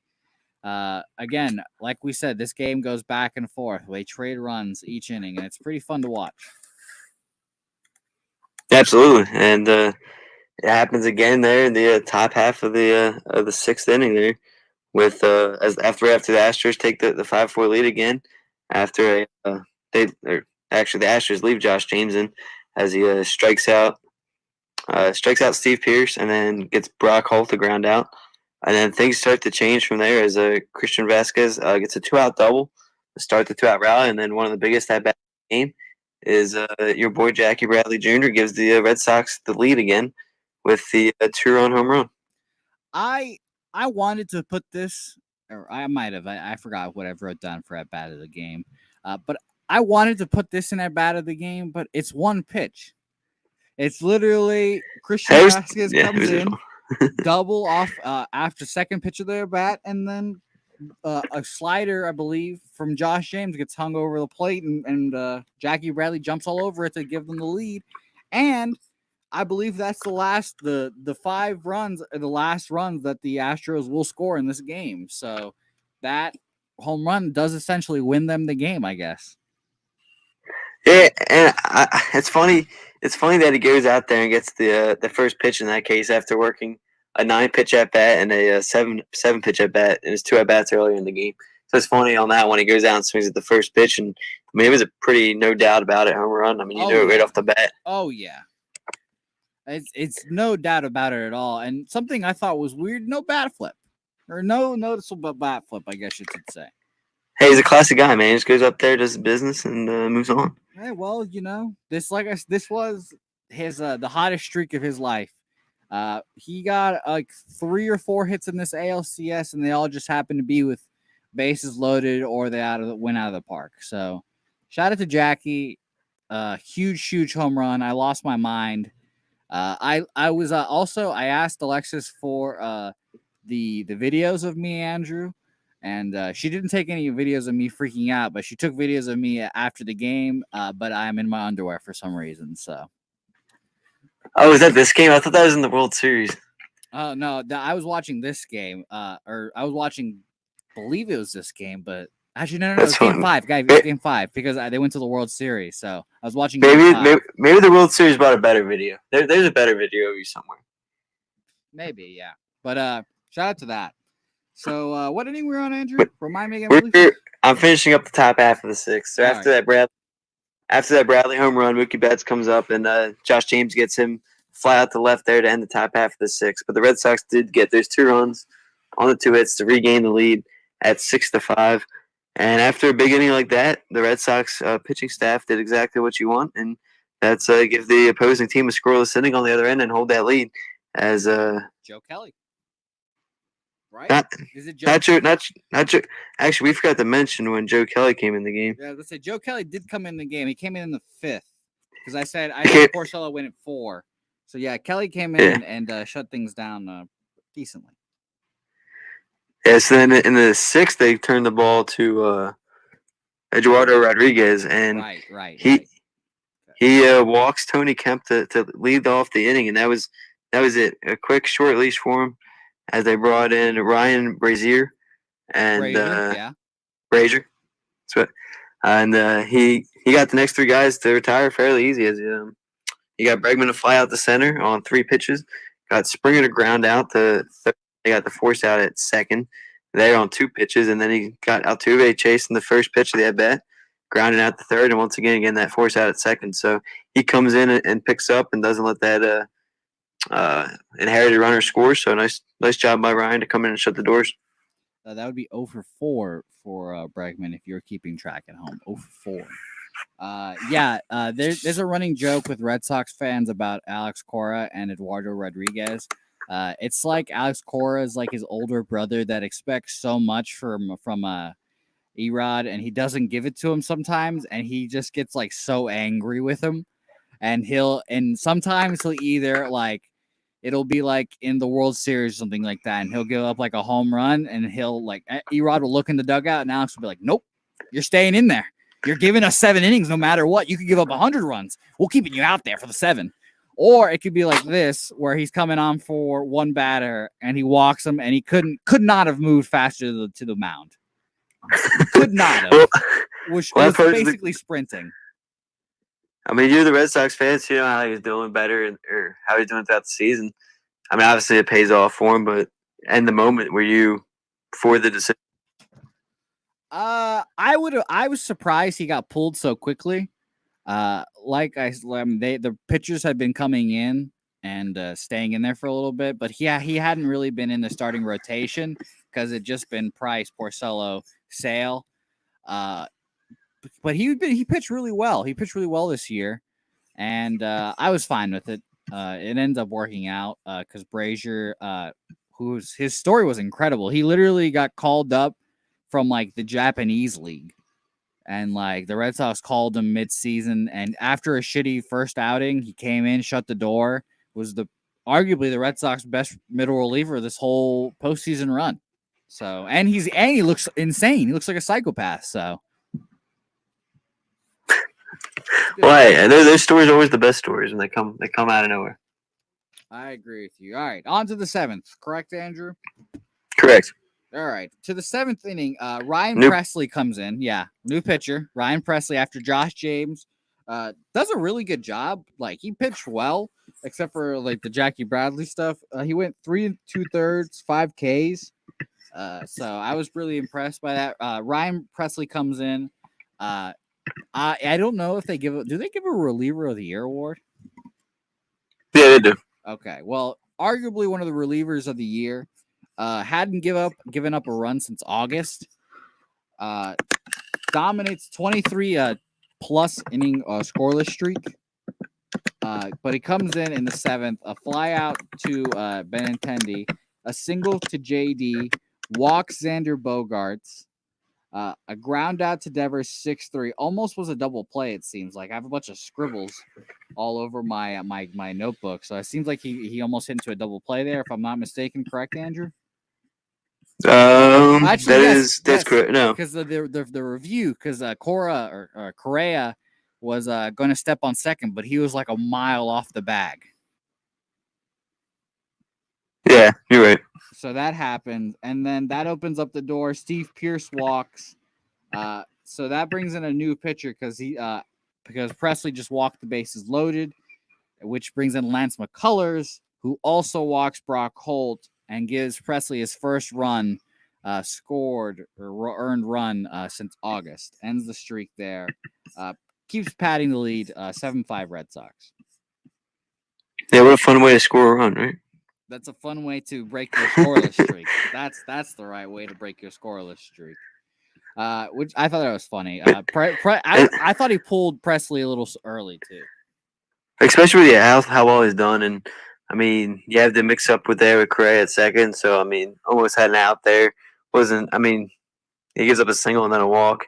Again, like we said, this game goes back and forth. They trade runs each inning, and it's pretty fun to watch. Absolutely, and it happens again there in the top half of the sixth inning there, with after the Astros take the 5-4 lead again, after the Astros leave Josh James in as he strikes out Steve Pearce and then gets Brock Holt to ground out, and then things start to change from there as Christian Vasquez gets a 2-out double to start the 2-out rally, and then one of the biggest at bat game is your boy Jackie Bradley Jr. gives the Red Sox the lead again with the 2-run home run. I wanted to put this, or I might have. I forgot what I wrote down for at bat of the game, but I wanted to put this in at bat of the game, but it's one pitch. It's literally Christian Vasquez comes in, double off after second pitch of their bat, and then a slider, I believe, from Josh James gets hung over the plate, and Jackie Bradley jumps all over it to give them the lead. And I believe that's the 5 runs, the last runs that the Astros will score in this game. So that home run does essentially win them the game, I guess. Yeah, and it's funny. It's funny that he goes out there and gets the first pitch in that case after working a 9-pitch at bat and a 7-pitch at bat and his 2 at bats earlier in the game. So it's funny on that one. He goes out and swings at the first pitch, and I mean it was a pretty no doubt about it home run. I mean you knew it right off the bat. Oh yeah, it's no doubt about it at all. And something I thought was weird: no bat flip, or no noticeable bat flip, I guess you should say. Hey, he's a classy guy, man. He just goes up there, does his business, and moves on. Hey, well, this this was his the hottest streak of his life. He got like 3 or 4 hits in this ALCS, and they all just happened to be with bases loaded or they went out of the park. So, shout out to Jackie. Huge home run. I lost my mind. I was also I asked Alexis for the videos of me, Andrew, and she didn't take any videos of me freaking out, but she took videos of me after the game. But I'm in my underwear for some reason. So, Oh, is that this game? I thought that was in the World Series. no, I was watching this game. Or I was watching, believe it was this game, but actually no, it That's was game fun. 5, guys. It was game 5 because they went to the World Series. So I was watching game Maybe, 5. maybe the World Series bought a better video. There's a better video of you somewhere. Maybe, yeah. But shout out to that. So what inning we're on, Andrew? But Remind me again, please. I'm finishing up the top half of the 6th. So All after that Bradley home run, Mookie Betts comes up and Josh James gets him fly out to left there to end the top half of the 6th. But the Red Sox did get those 2 runs on the 2 hits to regain the lead at 6-5. And after a big inning like that, the Red Sox pitching staff did exactly what you want, and that's give the opposing team a scoreless inning on the other end and hold that lead. As Joe Kelly, right? not Is it Joe? not Joe. Actually, we forgot to mention when Joe Kelly came in the game. Yeah, let's say Joe Kelly did come in the game. He came in the 5th because I said Porcello went at 4. So yeah, Kelly came in and shut things down decently. Yeah, so then in the 6th, they turned the ball to Eduardo Rodriguez, and right. he walks Tony Kemp to lead off the inning, and that was it. A quick short leash for him as they brought in Ryan Brazier and Brazier. That's what. And he got the next 3 guys to retire fairly easy. As he got Bregman to fly out the center on 3 pitches, got Springer to ground out to third. They got the force out at second there on 2 pitches, and then he got Altuve chasing the first pitch of the at bat, grounding out the third, and once again that force out at second. So he comes in and picks up and doesn't let that inherited runner score. So nice job by Ryan to come in and shut the doors. That would be 0 for 4 for Bregman if you're keeping track at home. 0 for 4. There's a running joke with Red Sox fans about Alex Cora and Eduardo Rodriguez. It's like Alex Cora is like his older brother that expects so much from Erod, and he doesn't give it to him sometimes, and he just gets like so angry with him, and sometimes he'll either like it'll be like in the World Series or something like that, and he'll give up like a home run, and he'll like Erod will look in the dugout, and Alex will be like, "Nope, you're staying in there. You're giving us 7 innings no matter what. You could give up 100 runs. We're keeping you out there for the 7." Or it could be like this, where he's coming on for 1 batter and he walks him, and he could not have moved faster to the mound. Could not have. Which was basically sprinting. I mean, you're the Red Sox fans. You know how he's doing better or how he's doing throughout the season. I mean, obviously it pays off for him, but in the moment, were you for the decision? I was surprised he got pulled so quickly. The pitchers had been coming in and staying in there for a little bit, but he hadn't really been in the starting rotation because it just been Price, Porcello, Sale. But he pitched really well. He pitched really well this year, and I was fine with it. It ended up working out because Brazier, his story was incredible. He literally got called up from like the Japanese league. And like the Red Sox called him mid-season, and after a shitty first outing, he came in, shut the door. Was arguably the Red Sox best middle reliever this whole postseason run. So, and he looks insane. He looks like a psychopath. So, Well, those stories are always the best stories when they come out of nowhere. I agree with you. All right, on to the 7th. Correct, Andrew? Correct. All right, to the 7th inning, Ryan Presley comes in. Yeah, new pitcher, Ryan Presley, after Josh James does a really good job. Like, he pitched well, except for like the Jackie Bradley stuff. He went 3 2/3, 5 Ks. So I was really impressed by that. Ryan Presley comes in. I don't know if do they give a reliever of the year award? Yeah, they do. Okay, well, arguably one of the relievers of the year. Hadn't given up a run since August. Dominates 23 plus inning scoreless streak. But he comes in the 7th, a fly out to Benintendi, a single to JD, walks Xander Bogaerts, a ground out to Devers 6-3. Almost was a double play, it seems like. I have a bunch of scribbles all over my notebook. So it seems like he almost hit into a double play there, if I'm not mistaken. Correct, Andrew? Actually, That's correct. No. Because the review, because Correa was going to step on second, but he was like a mile off the bag. Yeah, you're right. So that happened, and then that opens up the door. Steve Pierce walks. So that brings in a new pitcher because Presley just walked the bases loaded, which brings in Lance McCullers, who also walks Brock Holt and gives Presley his first run scored or earned run since August. Ends the streak there. Keeps padding the lead, 7-5 Red Sox. Yeah, what a fun way to score a run, right? That's a fun way to break your scoreless streak. That's the right way to break your scoreless streak. Which I thought that was funny. I thought he pulled Presley a little early too. Especially with how well he's done, and I mean, you have the mix up with Correa at second, so I mean, almost had an out there. Wasn't I mean, he gives up a single and then a walk,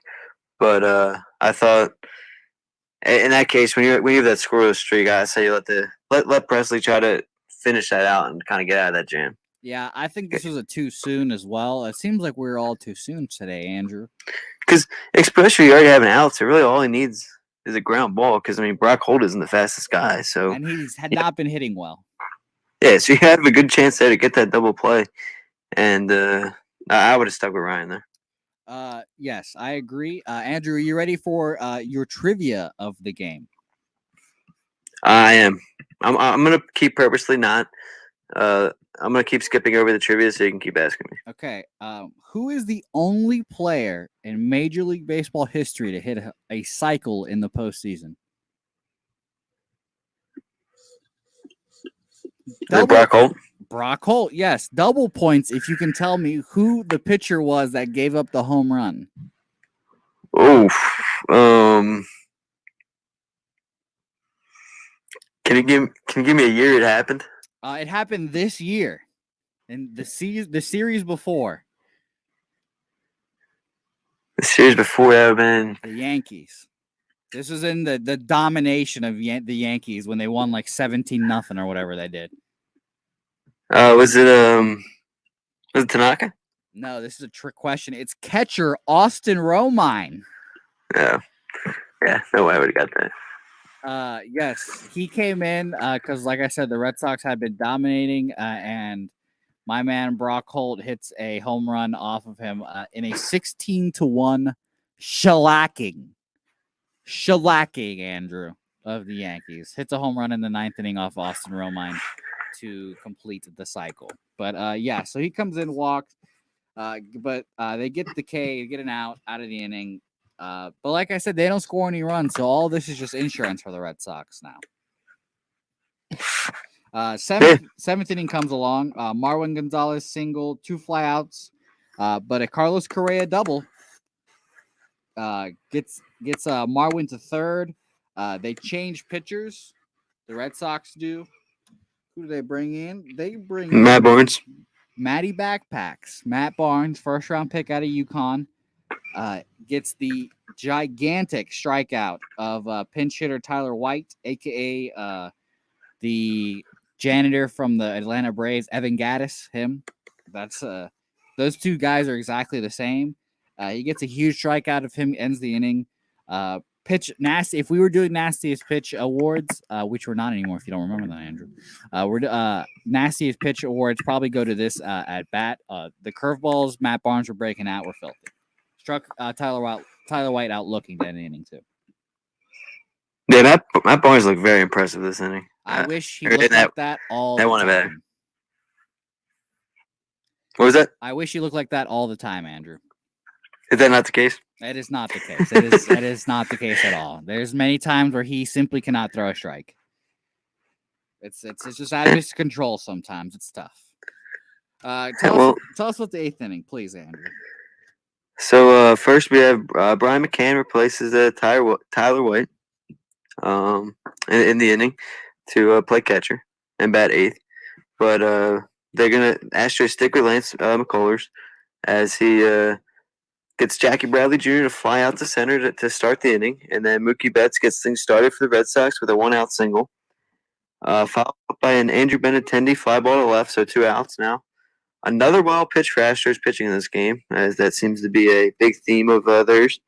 but I thought in that case when you have that scoreless streak, I say you let Presley try to finish that out and kind of get out of that jam. Yeah, I think this was a too soon as well. It seems like we're all too soon today, Andrew. Because especially you already have an out, so really all he needs is a ground ball. Because I mean, Brock Holt isn't the fastest guy, so and he's not been hitting well. Yeah, so you have a good chance there to get that double play, and I would have stuck with Ryan there. Yes, I agree. Andrew, are you ready for your trivia of the game? I am. I'm gonna keep purposely not. I'm gonna keep skipping over the trivia so you can keep asking me. Okay. Who is the only player in Major League Baseball history to hit a cycle in the postseason? Brock Holt. Brock Holt, yes. Double points if you can tell me who the pitcher was that gave up the home run. Oof. Can you give me a year it happened? It happened this year, in the series before. The series before that would have been the Yankees. This was in the domination of the Yankees when they won like 17-0 or whatever they did. Was it Tanaka? No, this is a trick question. It's catcher Austin Romine. Yeah, no way I would have got that. Yes, he came in because, like I said, the Red Sox had been dominating, and my man Brock Holt hits a home run off of him in a 16-1 shellacking, Andrew, of the Yankees. Hits a home run in the 9th inning off Austin Romine to complete the cycle. But yeah, so he comes in, walks, but they get the K, get an out of the inning. But like I said, they don't score any runs, so all this is just insurance for the Red Sox now. Seventh inning comes along. Marwin Gonzalez single, 2 flyouts, but a Carlos Correa double gets Marwin to third. They change pitchers. The Red Sox do. Who do they bring in? They bring Matt Barnes. Matty Backpacks. Matt Barnes, first round pick out of UConn. Gets the gigantic strikeout of pinch hitter Tyler White, a.k.a. The janitor from the Atlanta Braves, Evan Gattis, him. That's those two guys are exactly the same. He gets a huge strikeout of him, ends the inning. Pitch nasty. If we were doing nastiest pitch awards, which we're not anymore, if you don't remember that, Andrew, we're nastiest pitch awards probably go to this at bat. The curveballs Matt Barnes were breaking out were filthy. Struck Tyler White out looking that inning too. Yeah, Matt Barnes looked very impressive this inning. I wish he looked like that all the time. What was that? I wish he looked like that all the time, Andrew. Is that not the case? It is not the case. It is not the case at all. There's many times where he simply cannot throw a strike. It's just out of his control sometimes. It's tough. Tell us about the 8th inning, please, Andrew. So first we have Brian McCann replaces Tyler White in the inning to play catcher and bat eighth. But they're gonna Astros stick with Lance McCullers as he gets Jackie Bradley Jr. to fly out to center to start the inning, and then Mookie Betts gets things started for the Red Sox with a 1-out single, followed up by an Andrew Benintendi fly ball to left, so 2 outs now. Another wild pitch for Astros pitching in this game, as that seems to be a big theme of theirs.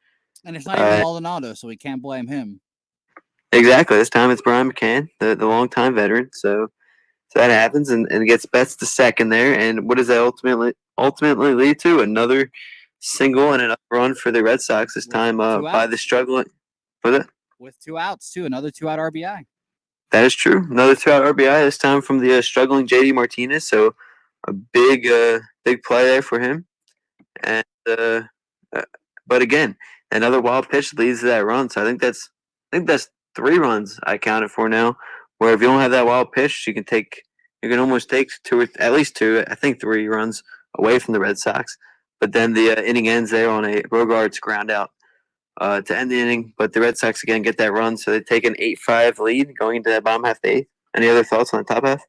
And it's not even Maldonado, so we can't blame him. Exactly. This time it's Brian McCann, the longtime veteran. So that happens, and gets Betts to second there. And what does that ultimately lead to? Another single and another run for the Red Sox. This time by the struggling with 2 outs too. Another 2-out RBI. That is true. Another 2-out RBI. This time from the struggling JD Martinez. So a big play there for him. And but again, another wild pitch leads to that run. So I think that's 3 runs I counted for now. Where if you don't have that wild pitch, you can almost take at least 2, I think 3 runs away from the Red Sox. But then the inning ends there on a Bogarts ground out to end the inning. But the Red Sox again get that run, so they take an 8-5 lead going into the bottom half of the eighth. Any other thoughts on the top half?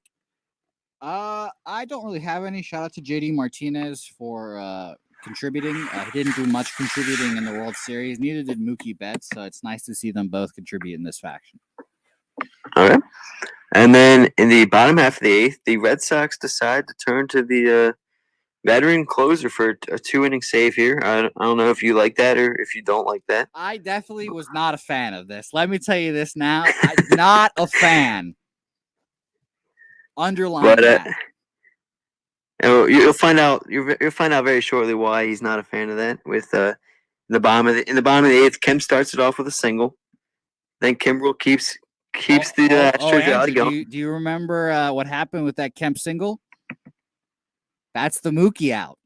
I don't really have any. Shout out to JD Martinez for contributing. He didn't do much contributing in the World Series. Neither did Mookie Betts. So it's nice to see them both contribute in this fashion. Okay. And then in the bottom half of the eighth, the Red Sox decide to turn to the veteran closer for a 2-inning save here. I don't know if you like that or if you don't like that. I definitely was not a fan of this. Let me tell you this now. I'm not a fan. Underline that. You'll find out. You'll find out very shortly why he's not a fan of that. With in the bottom of the eighth, Kim starts it off with a single. Then Kimbrel keeps the Astros rally going. Do you remember what happened with that Kemp single? That's the Mookie out.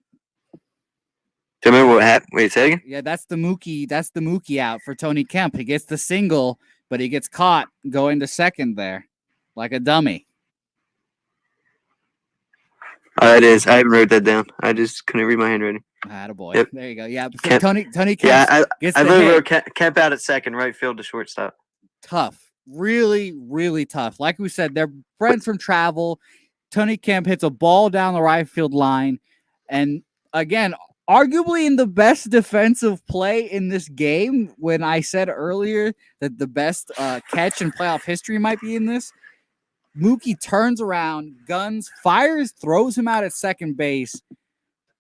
Do you remember what happened? Wait, say again? Yeah, that's the Mookie out for Tony Kemp. He gets the single, but he gets caught going to second there, like a dummy. It is. I haven't wrote that down. I just couldn't read my handwriting. Attaboy. Yep. There you go. Yeah, so Tony Kemp. Yeah, I literally wrote Kemp out at second, right field to shortstop. Tough. Really, really tough. Like we said, they're friends from travel. Tony Kemp hits a ball down the right field line. And again, arguably in the best defensive play in this game, when I said earlier that the best catch in playoff history might be in this, Mookie turns around, guns, fires, throws him out at second base.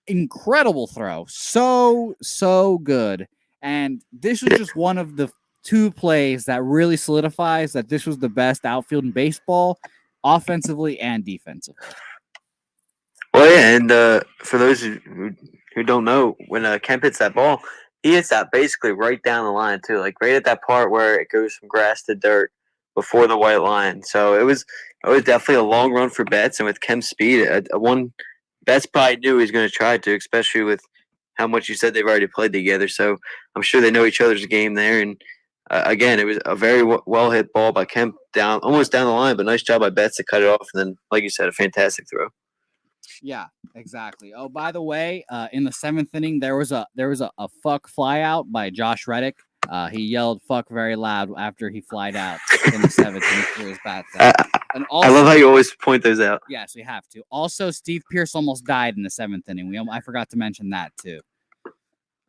Incredible throw. So good. And this was just one of the 2 plays that really solidifies that this was the best outfield in baseball, offensively and defensively. Well, yeah, and for those who don't know, when Kemp hits that ball, he hits that basically right down the line too, like right at that part where it goes from grass to dirt before the white line. So it was definitely a long run for Betts, and with Kemp's speed, Betts probably knew he was going to try to, especially with how much you said they've already played together. So I'm sure they know each other's game there. And again, it was a very well hit ball by Kemp almost down the line, but nice job by Betts to cut it off. And then, like you said, a fantastic throw. Yeah, exactly. Oh, by the way, in the 7th inning, there was a fuck fly out by Josh Reddick. He yelled "fuck" very loud after he flied out in the 7th inning for his bat. And also, I love how you always point those out. Yes, we have to. Also, Steve Pearce almost died in the 7th inning. I forgot to mention that too.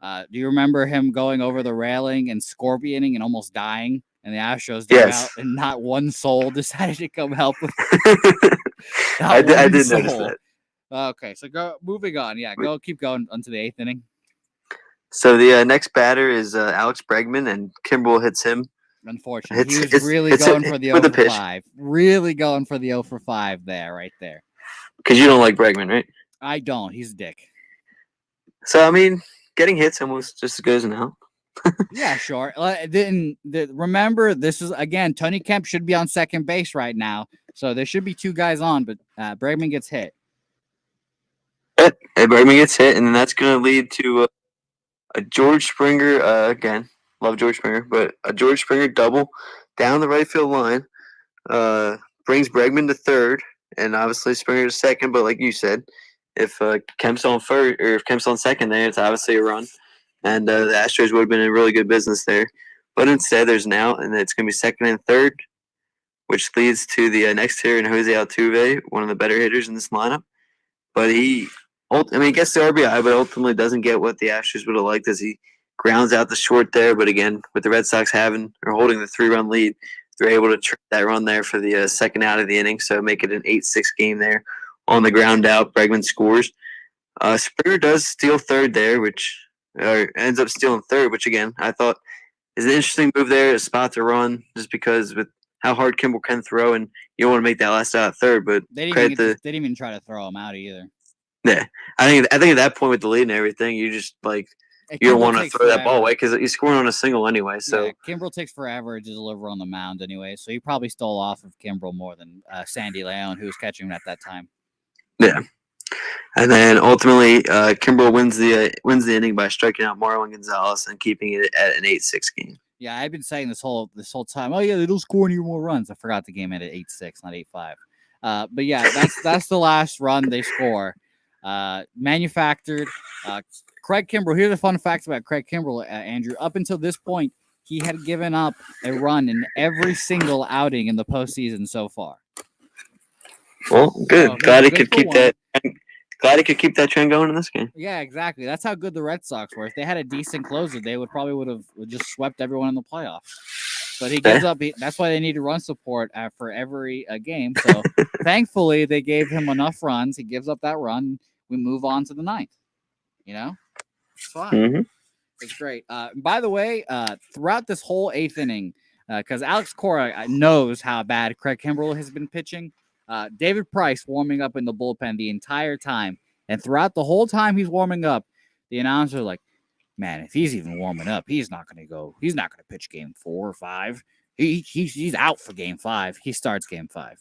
Do you remember him going over the railing and scorpioning and almost dying? And the Astros dug out, and not one soul decided to come help him. I did notice that. Okay, so moving on. Yeah, keep going onto the 8th inning. So the next batter is Alex Bregman, and Kimbrel hits him. Unfortunately, he was really going for the 0 for 5. Really going for the 0 for 5 there, right there. Because you don't like Bregman, right? I don't. He's a dick. So, I mean, getting hits almost just as good as now. Yeah, sure. Remember, this is, again, Tony Kemp should be on second base right now. So there should be 2 guys on, but Bregman gets hit. Bregman gets hit, and then that's going to lead to a George Springer, again, love George Springer, but a George Springer double down the right field line brings Bregman to third, and obviously Springer to second. But like you said, if Kemp's on first or if Kemp's on second, then it's obviously a run. and the Astros would have been in really good business there. But instead, there's an out, and it's going to be second and third, which leads to the next hitter in Jose Altuve, one of the better hitters in this lineup. But he gets the RBI, but ultimately doesn't get what the Astros would have liked as he grounds out the short there. But again, with the Red Sox holding the 3-run lead, they're able to trade that run there for the second out of the inning, so make it an 8-6 game there on the ground out. Bregman scores. Springer does steal third there, which ends up stealing third, which again I thought is an interesting move there, a spot to run, just because with how hard Kimbrel can throw, and you don't want to make that last out third. But they didn't even try to throw him out either. Yeah, I think at that point with the lead and everything, you just you don't want to throw that ball away because he's scoring on a single anyway. So Kimbrel takes forever to deliver on the mound anyway, so he probably stole off of Kimbrel more than Sandy Leon, who was catching him at that time. Yeah, and then ultimately Kimbrel wins the inning by striking out Marlon Gonzalez and keeping it at an 8-6 game. Yeah, I've been saying this whole time. Oh yeah, they don't score any more runs. I forgot the game ended 8-6, not 8-5. But yeah, that's the last run they score. Manufactured. Craig Kimbrel. Here's a fun fact about Craig Kimbrel, Andrew. Up until this point, he had given up a run in every single outing in the postseason so far. Well, good. So, glad he could keep that. Glad he could keep that trend going in this game. Yeah, exactly. That's how good the Red Sox were. If they had a decent closer, they would have just swept everyone in the playoffs. But he gives up. That's why they need to run support for every game. So thankfully, they gave him enough runs. He gives up that run. We move on to the ninth. It's fine. Mm-hmm. It's great. By the way, throughout this whole eighth inning, because Alex Cora knows how bad Craig Kimbrel has been pitching, David Price warming up in the bullpen the entire time. And throughout the whole time he's warming up, the announcer like, man, if he's even warming up, he's not going to pitch game 4 or 5. He's out for game 5. He starts game 5.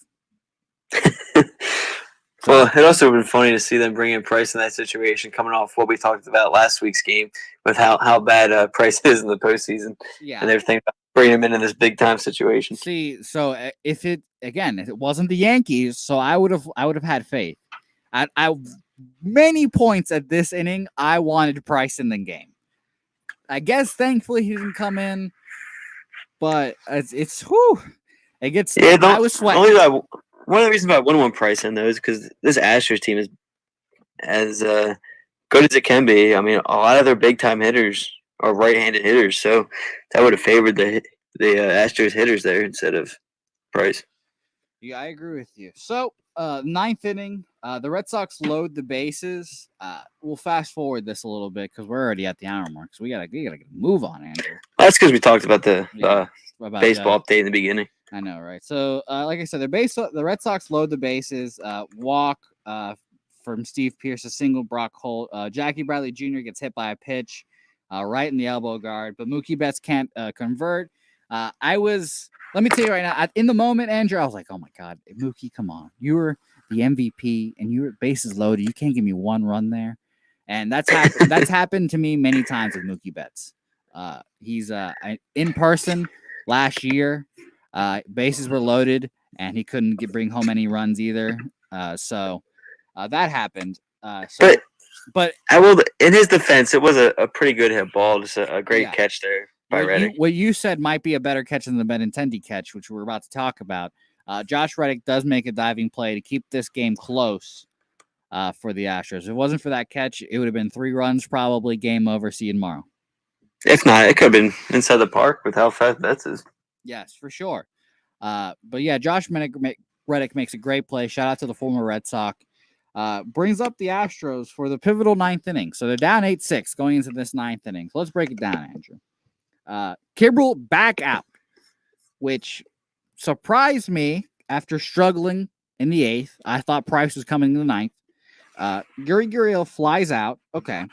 Well, it also would have been funny to see them bring in Price in that situation, coming off what we talked about last week's game with how bad Price is in the postseason. Yeah, and everything about bringing him in this big time situation. See, so if it wasn't the Yankees, so I would have had faith. I many points at this inning, I wanted Price in the game. I guess thankfully he didn't come in, but it's whew. It gets. Yeah, I was sweating. One of the reasons why I wouldn't want Price in though is because this Astros team is as good as it can be. I mean, a lot of their big time hitters are right-handed hitters, so that would have favored the Astros hitters there instead of Price. Yeah, I agree with you. So, ninth inning, the Red Sox load the bases. We'll fast forward this a little bit because we're already at the hour mark, so we gotta get a move on, Andrew. That's because we talked about the baseball update in the beginning. I know, right? So, like I said, the Red Sox load the bases. Walk from Steve Pearce, a single. Brock Holt. Jackie Bradley Jr. gets hit by a pitch right in the elbow guard, but Mookie Betts can't convert. Let me tell you right now, in the moment, Andrew, I was like, oh my God, Mookie, come on. You were the MVP and you were bases loaded. You can't give me one run there. And that's happened to me many times with Mookie Betts. He's in person last year. Bases were loaded and he couldn't bring home any runs either. So that happened. But I will, in his defense, it was a pretty good hit ball. Just a great catch there. What you said might be a better catch than the Benintendi catch, which we're about to talk about. Josh Reddick does make a diving play to keep this game close for the Astros. If it wasn't for that catch, it would have been 3 runs, probably game over. See you tomorrow. If not, it could have been inside the park with how fast Betts is. Yes, for sure. But yeah, Josh Reddick makes a great play. Shout out to the former Red Sox. Brings up the Astros for the pivotal 9th inning. So they're down 8-6 going into this 9th inning. So let's break it down, Andrew. Kimbrel back out, which surprised me after struggling in the 8th. I thought Price was coming in the 9th. Gary Gurriel flies out. Okay.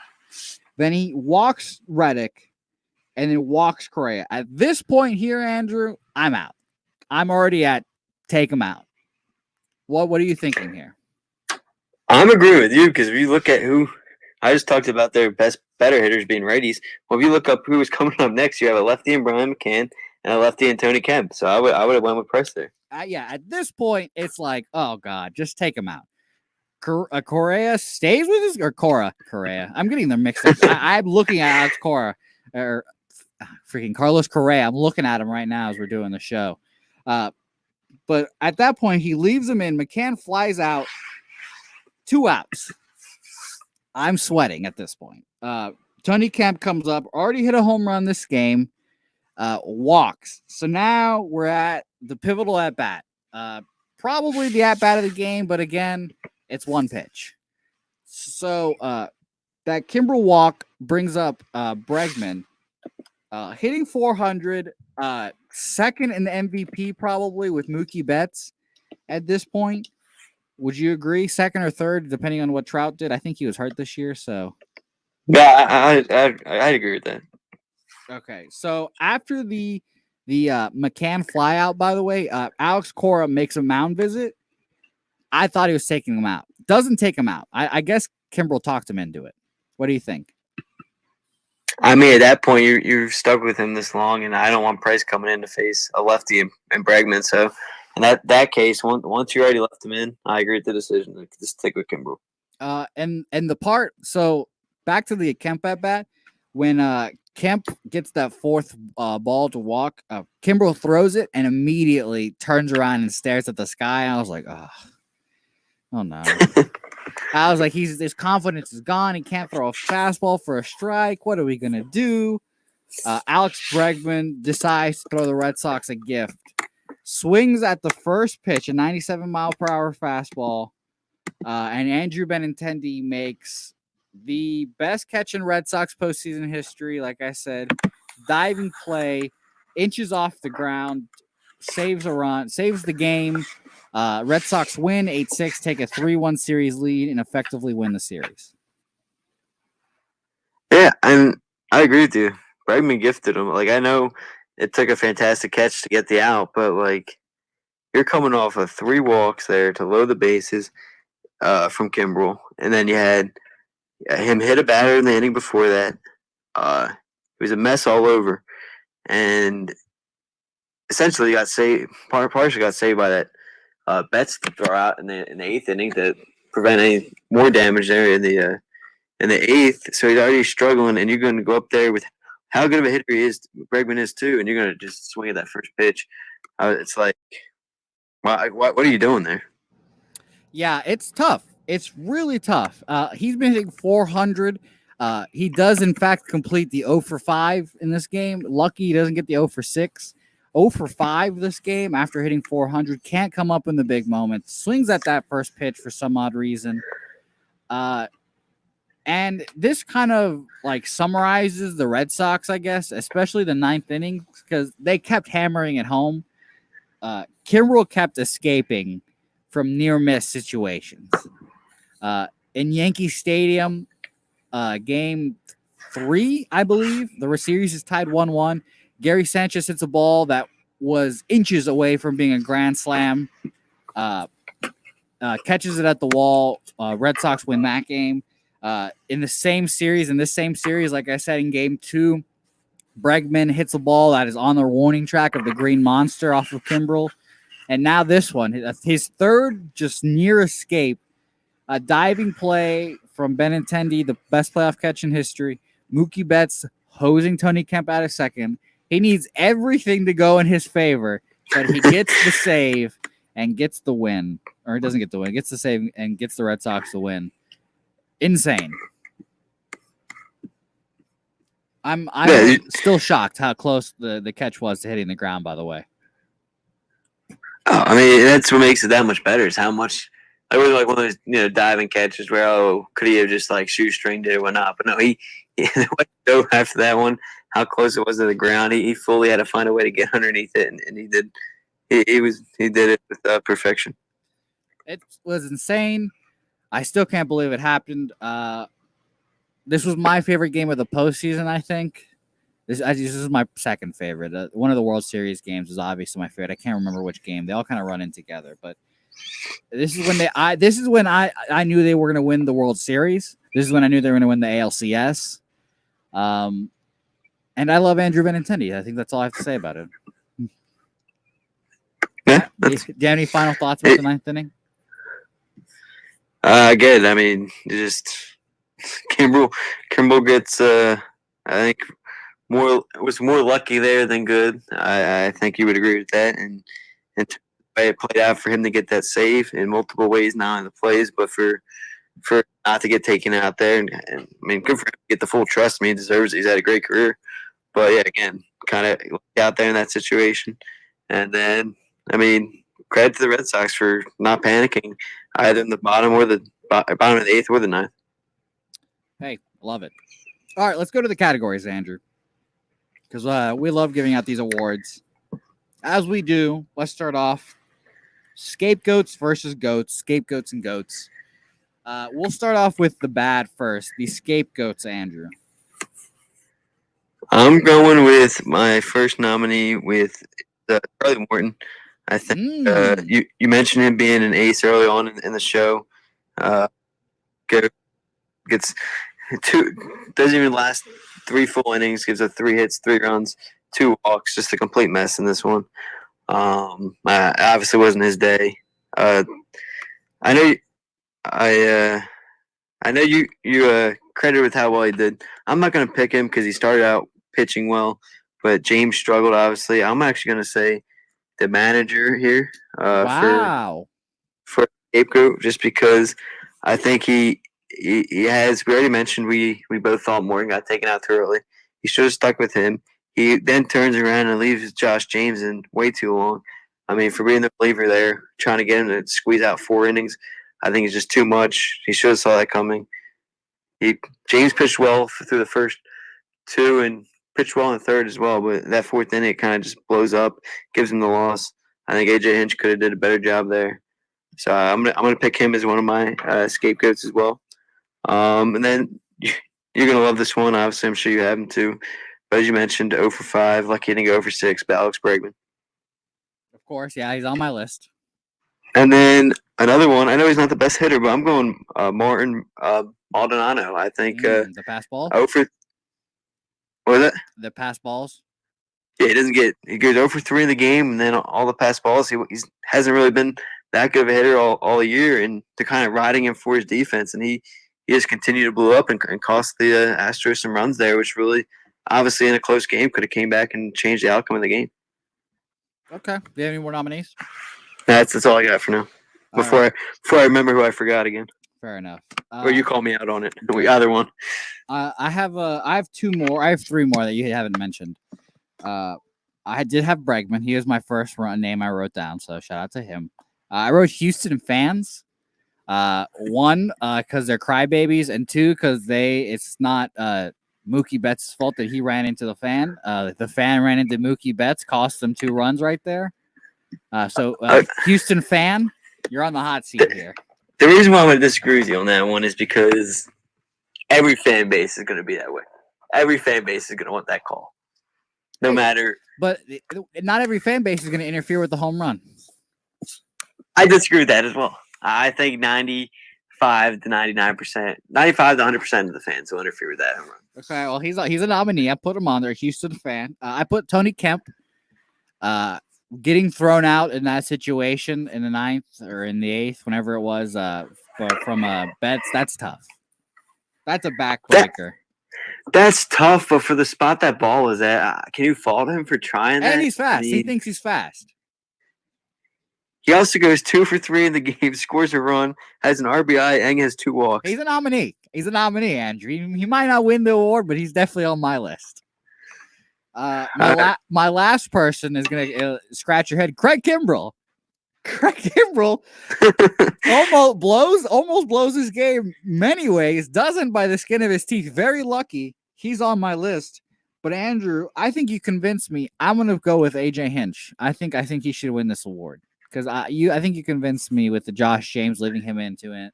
Then he walks Reddick and then walks Correa. At this point here, Andrew, I'm out. I'm already at take him out. What are you thinking here? I'm agreeing with you because if you look at who I just talked about their better hitters being righties. Well, if you look up who was coming up next, you have a lefty in Brian McCann and a lefty in Tony Kemp. So I would have went with Price there. Yeah, at this point, it's like, oh God, just take him out. Correa stays with us, or Correa. I'm getting them mixed up. I'm looking at Alex Cora, or freaking Carlos Correa. I'm looking at him right now as we're doing the show. But at that point, he leaves him in. McCann flies out, 2 outs. I'm sweating at this point. Tony Kemp comes up, already hit a home run this game, walks. So now we're at the pivotal at bat. Probably the at bat of the game, but again, it's one pitch. So that Kimbrel walk brings up Bregman, hitting 400, second in the MVP probably with Mookie Betts at this point. Would you agree? Second or third, depending on what Trout did. I think he was hurt this year, so. Yeah, I agree with that. Okay, so after the McCann flyout, by the way, Alex Cora makes a mound visit. I thought he was taking him out. Doesn't take him out. I guess Kimbrel talked him into it. What do you think? I mean, at that point, you're stuck with him this long, and I don't want Price coming in to face a lefty and Bregman. So, in that case, once you already left him in, I agree with the decision to just stick with Kimbrel. And the part, so back to the Kemp at bat, when Kemp gets that fourth ball to walk, Kimbrel throws it and immediately turns around and stares at the sky. I was like, oh no. I was like, his confidence is gone. He can't throw a fastball for a strike. What are we going to do? Alex Bregman decides to throw the Red Sox a gift. Swings at the first pitch, a 97-mile-per-hour fastball. And Andrew Benintendi makes the best catch in Red Sox postseason history. Like I said, diving play, inches off the ground, saves a run, saves the game. Red Sox win 8-6, take a 3-1 series lead, and effectively win the series. Yeah, and I agree with you. Bregman gifted him. Like, I know it took a fantastic catch to get the out, but like, you're coming off of 3 walks there to load the bases from Kimbrel, and then you had him hit a batter in the inning before that. It was a mess all over, and essentially got saved. Partially got saved by that Betts to throw out in the 8th inning to prevent any more damage there in the 8th. So he's already struggling, and you're going to go up there with how good of a hitter Bregman is too, and you're going to just swing at that first pitch. It's like, what are you doing there? Yeah, it's tough. It's really tough. He's been hitting 400. He does, in fact, complete the 0 for 5 in this game. Lucky he doesn't get the 0 for 6. 0 for 5 this game after hitting 400. Can't come up in the big moments. Swings at that first pitch for some odd reason. And this kind of like summarizes the Red Sox, I guess, especially the 9th inning, because they kept hammering it home. Kimbrel kept escaping from near-miss situations. In Yankee Stadium, game 3, I believe, the series is tied 1-1. Gary Sanchez hits a ball that was inches away from being a grand slam. Catches it at the wall. Red Sox win that game. In this same series, like I said, in game 2, Bregman hits a ball that is on the warning track of the Green Monster off of Kimbrel. And now this one, his third just near escape, a diving play from Benintendi, the best playoff catch in history. Mookie Betts hosing Tony Kemp out of second. He needs everything to go in his favor, but he gets the save and gets the win. Or he doesn't get the win. Gets the save and gets the Red Sox the win. Insane. I'm still shocked how close the catch was to hitting the ground, by the way. Oh, I mean, that's what makes it that much better is how much – I really like one of those, diving catches where, could he have just, like, shoestringed it or whatnot? But no, he dove after that one, how close it was to the ground. He fully had to find a way to get underneath it, and he did. He did it with perfection. It was insane. I still can't believe it happened. This was my favorite game of the postseason, I think. This is my second favorite. One of the World Series games is obviously my favorite. I can't remember which game. They all kind of run in together, but this is when I knew they were going to win the World Series. This is when I knew they were going to win the ALCS. And I love Andrew Benintendi. I think that's all I have to say about it. Yeah. Do you have any final thoughts about the 9th inning? Good. I mean, just Kimbrel. Kimbrel gets. I think was more lucky there than good. I think you would agree with that. And the way it played out for him to get that save in multiple ways, not in the plays, but for not to get taken out there. And I mean, good for him to get the full trust. I mean, he deserves it. He's had a great career. But yeah, again, kind of out there in that situation. And then, I mean, credit to the Red Sox for not panicking either in the bottom or the bottom of the eighth or the ninth. Hey, love it. All right, let's go to the categories, Andrew, because we love giving out these awards. As we do, let's start off scapegoats versus goats, scapegoats and goats. We'll start off with the bad first, the scapegoats, Andrew. I'm going with my first nominee with Charlie Morton. I think you mentioned him being an ace early on in the show. Gets two, doesn't even last 3 full innings. Gives up 3 hits, 3 runs, 2 walks. Just a complete mess in this one. Obviously wasn't his day. I know. I know you credited with how well he did. I'm not going to pick him because he started out pitching well, but James struggled. Obviously, I'm actually going to say the manager here wow. for scapegoat, just because I think he has. We already mentioned we both thought Morgan got taken out too early. He should have stuck with him. He then turns around and leaves Josh James in way too long. I mean, for being the reliever there, trying to get him to squeeze out 4 innings, I think it's just too much. He should have saw that coming. James pitched well through the first 2 and pitched well in the third as well, but that 4th inning it kind of just blows up, gives him the loss. I think AJ Hinch could have did a better job there, so I'm gonna pick him as one of my scapegoats as well. And then you're gonna love this one. Obviously, I'm sure you have him too. But as you mentioned, 0 for 5, lucky to go 0 for 6, by Alex Bregman. Of course, yeah, he's on my list. And then another one. I know he's not the best hitter, but I'm going Martin Maldonado. I think the pass ball. 0 for what was it? The pass balls. Yeah, he goes 0 for 3 in the game, and then all the pass balls. He hasn't really been that good of a hitter all year, and they're kind of riding him for his defense, and he just continued to blow up and cost the Astros some runs there, which really, obviously, in a close game, could have came back and changed the outcome of the game. Okay. Do you have any more nominees? That's all I got for now. Before I remember who I forgot again. Fair enough. Or you call me out on it. Either one. I have 2 more. I have 3 more that you haven't mentioned. I did have Bregman. He was my first name I wrote down, so shout out to him. I wrote Houston fans. 1, because they're crybabies, and 2, because it's not Mookie Betts' fault that he ran into the fan. The fan ran into Mookie Betts, cost them 2 runs right there. So Houston fan, you're on the hot seat here. The reason why I'm going to disagree with you on that one is because every fan base is going to be that way. Every fan base is going to want that call. No matter. But not every fan base is going to interfere with the home run. I disagree with that as well. I think 95 to 99%, 95 to 100% of the fans will interfere with that home run. Okay, well, he's a nominee. I put him on there, Houston fan. I put Tony Kemp getting thrown out in that situation in the 9th or in the 8th, whenever it was, from Betts. That's tough. That's a backbreaker. That's tough, but for the spot that ball is at, can you fault him for trying that? And he's fast. He thinks he's fast. He also goes 2 for 3 in the game, scores a run, has an RBI, and has 2 walks. He's a nominee. Andrew. He might not win the award, but he's definitely on my list. My last person is going to scratch your head. Craig Kimbrel. Craig Kimbrel almost blows his game many ways. Doesn't by the skin of his teeth. Very lucky. He's on my list. But Andrew, I think you convinced me. I'm going to go with AJ Hinch. I think he should win this award because I think you convinced me with the Josh James leaving him in too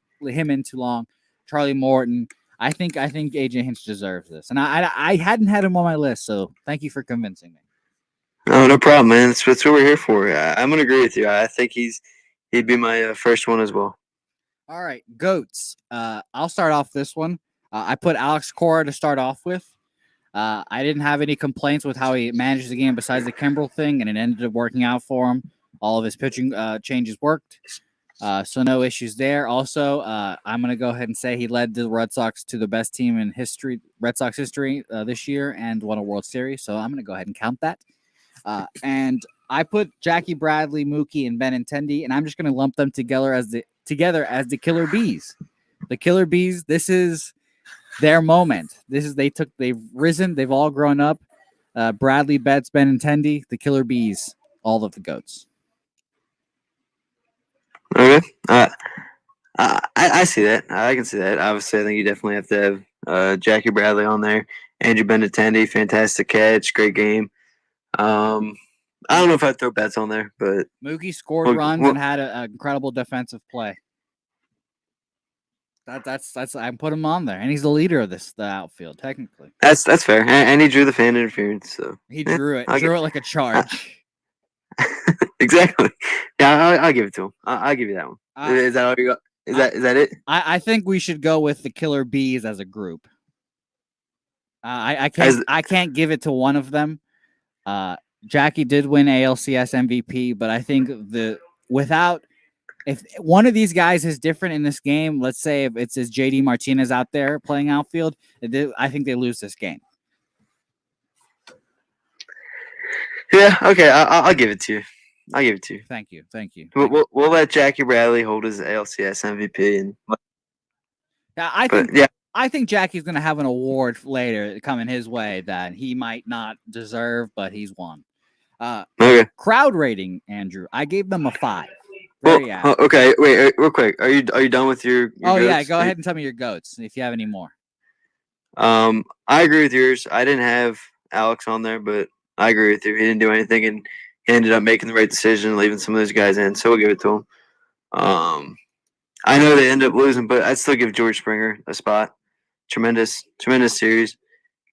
long. Charlie Morton. I think AJ Hinch deserves this, and I hadn't had him on my list, so thank you for convincing me. Oh, no problem, man. That's what we're here for. I'm gonna agree with you. I think he'd be my first one as well. All right, goats. I'll start off this one. I put Alex Cora to start off with. I didn't have any complaints with how he managed the game besides the Kimbrel thing, and it ended up working out for him. All of his pitching changes worked. So no issues there. Also, I'm going to go ahead and say he led the Red Sox to the best team in history, Red Sox history this year, and won a World Series. So I'm going to go ahead and count that. And I put Jackie Bradley, Mookie, and Benintendi, and I'm just going to lump them together as the Killer Bees. The Killer Bees. This is their moment. They've risen. They've all grown up. Bradley, Betts, Benintendi, the Killer Bees, all of the goats. Okay. I see that. I can see that. Obviously, I think you definitely have to have Jackie Bradley on there. Andrew Benintendi, fantastic catch, great game. I don't know if I'd throw Betts on there, but Mookie scored runs and had an incredible defensive play. That's I put him on there, and he's the leader of the outfield technically. That's fair, and he drew the fan interference, so he drew it like a charge. Exactly. Yeah, I'll give it to him. I'll give you that one. Is that all you got? Is that it? I think we should go with the Killer Bees as a group. I can't give it to one of them. Jackie did win ALCS MVP, but I think if one of these guys is different in this game, let's say if it's JD Martinez out there playing outfield, I think they lose this game. Yeah. Okay. I'll give it to you. I'll give it to you. Thank you. We'll let Jackie Bradley hold his ALCS MVP, and I think Jackie's going to have an award later coming his way that he might not deserve, but he's won. Okay. Crowd rating, Andrew. I gave them a 5. Okay. Wait, real quick. Are you done with your goats? Yeah. Go ahead and tell me your goats if you have any more. I agree with yours. I didn't have Alex on there, but I agree with you. He didn't do anything, and he ended up making the right decision, leaving some of those guys in. So we'll give it to him. I know they end up losing, but I'd still give George Springer a spot. Tremendous series.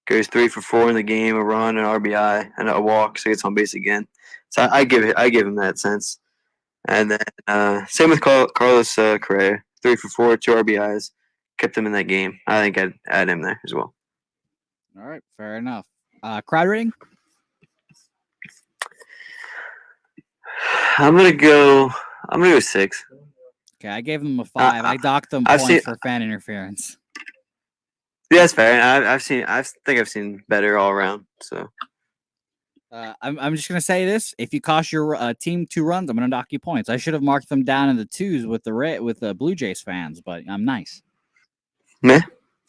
Goes 3 for 4 in the game, a run, an RBI, and a walk, so he gets on base again. So I give him that sense. And then same with Carlos Correa, 3 for 4, 2 RBIs, kept him in that game. I think I'd add him there as well. All right, fair enough. Crowd rating? I'm gonna go 6. Okay, I gave them a 5. I docked them points for fan interference. Yeah, that's fair. I think I've seen better all around. So I'm just gonna say this: if you cost your team 2 runs, I'm gonna dock you points. I should have marked them down in the 2s with the Blue Jays fans, but I'm nice. Yeah.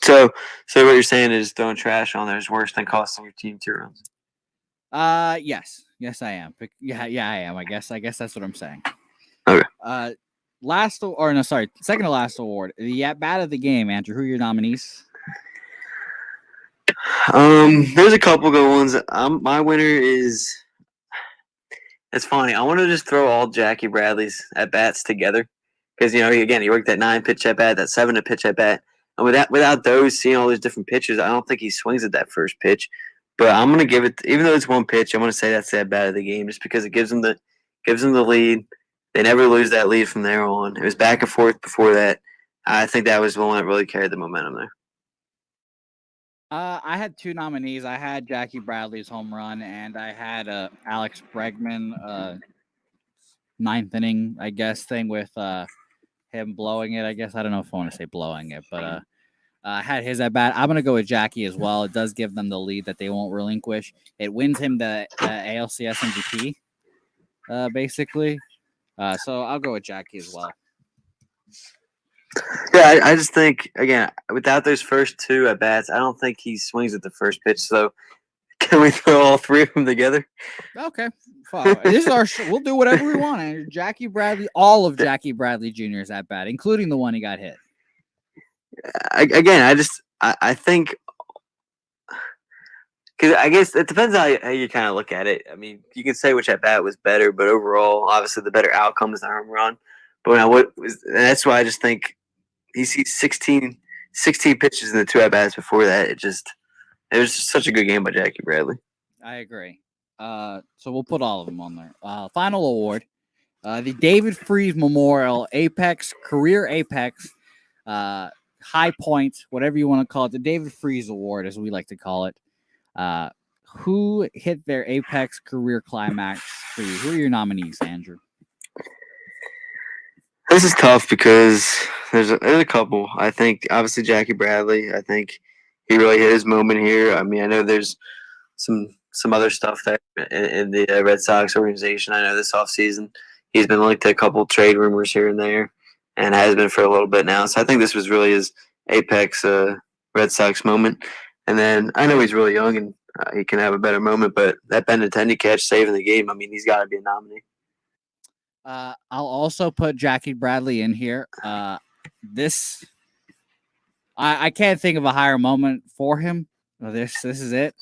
So what you're saying is throwing trash on there is worse than costing your team 2 runs. Yes, I am. Yeah, I am. I guess that's what I'm saying. Okay. Second to last award, the at bat of the game. Andrew, who are your nominees? There's a couple good ones. My winner is. It's funny. I want to just throw all Jackie Bradley's at bats together because he worked that 9 pitch at bat, that 7 pitch at bat, and without those, seeing all those different pitches, I don't think he swings at that first pitch. But I'm gonna give it, even though it's 1 pitch, I'm gonna say that's the at bat of the game just because it gives them the lead. They never lose that lead from there on. It was back and forth before that. I think that was the one that really carried the momentum there. I had 2 nominees. I had Jackie Bradley's home run, and I had Alex Bregman 9th inning, I guess, thing with him blowing it. I guess I don't know if I want to say blowing it, but I had his at bat. I'm gonna go with Jackie as well. It does give them the lead that they won't relinquish. It wins him the ALCS MVP, basically. So I'll go with Jackie as well. Yeah, I just think, again, without those first 2 at bats, I don't think he swings at the first pitch. So can we throw all 3 of them together? Okay, fine. This is our show. We'll do whatever we want. Jackie Bradley, all of Jackie Bradley Jr.'s at bat, including the one he got hit. I think, because I guess it depends on how you kind of look at it. I mean, you can say which at bat was better, but overall, obviously, the better outcome is the home run. But that's why I just think he sees 16 pitches in the 2 at bats before that. It was just such a good game by Jackie Bradley. I agree. So we'll put all of them on there. Final award, the David Freese Memorial Career Apex, High Point, whatever you want to call it, the David Freese Award, as we like to call it. Who hit their apex career climax for you? Who are your nominees, Andrew? This is tough because there's a couple. I think obviously Jackie Bradley. I think he really hit his moment here. I mean, I know there's some other stuff that in the Red Sox organization. I know this offseason he's been linked to a couple trade rumors here and there, and has been for a little bit now. So I think this was really his apex Red Sox moment. And then I know he's really young and he can have a better moment, but that Benintendi catch saving the game. I mean, he's got to be a nominee. I'll also put Jackie Bradley in here. This I can't think of a higher moment for him. This is it.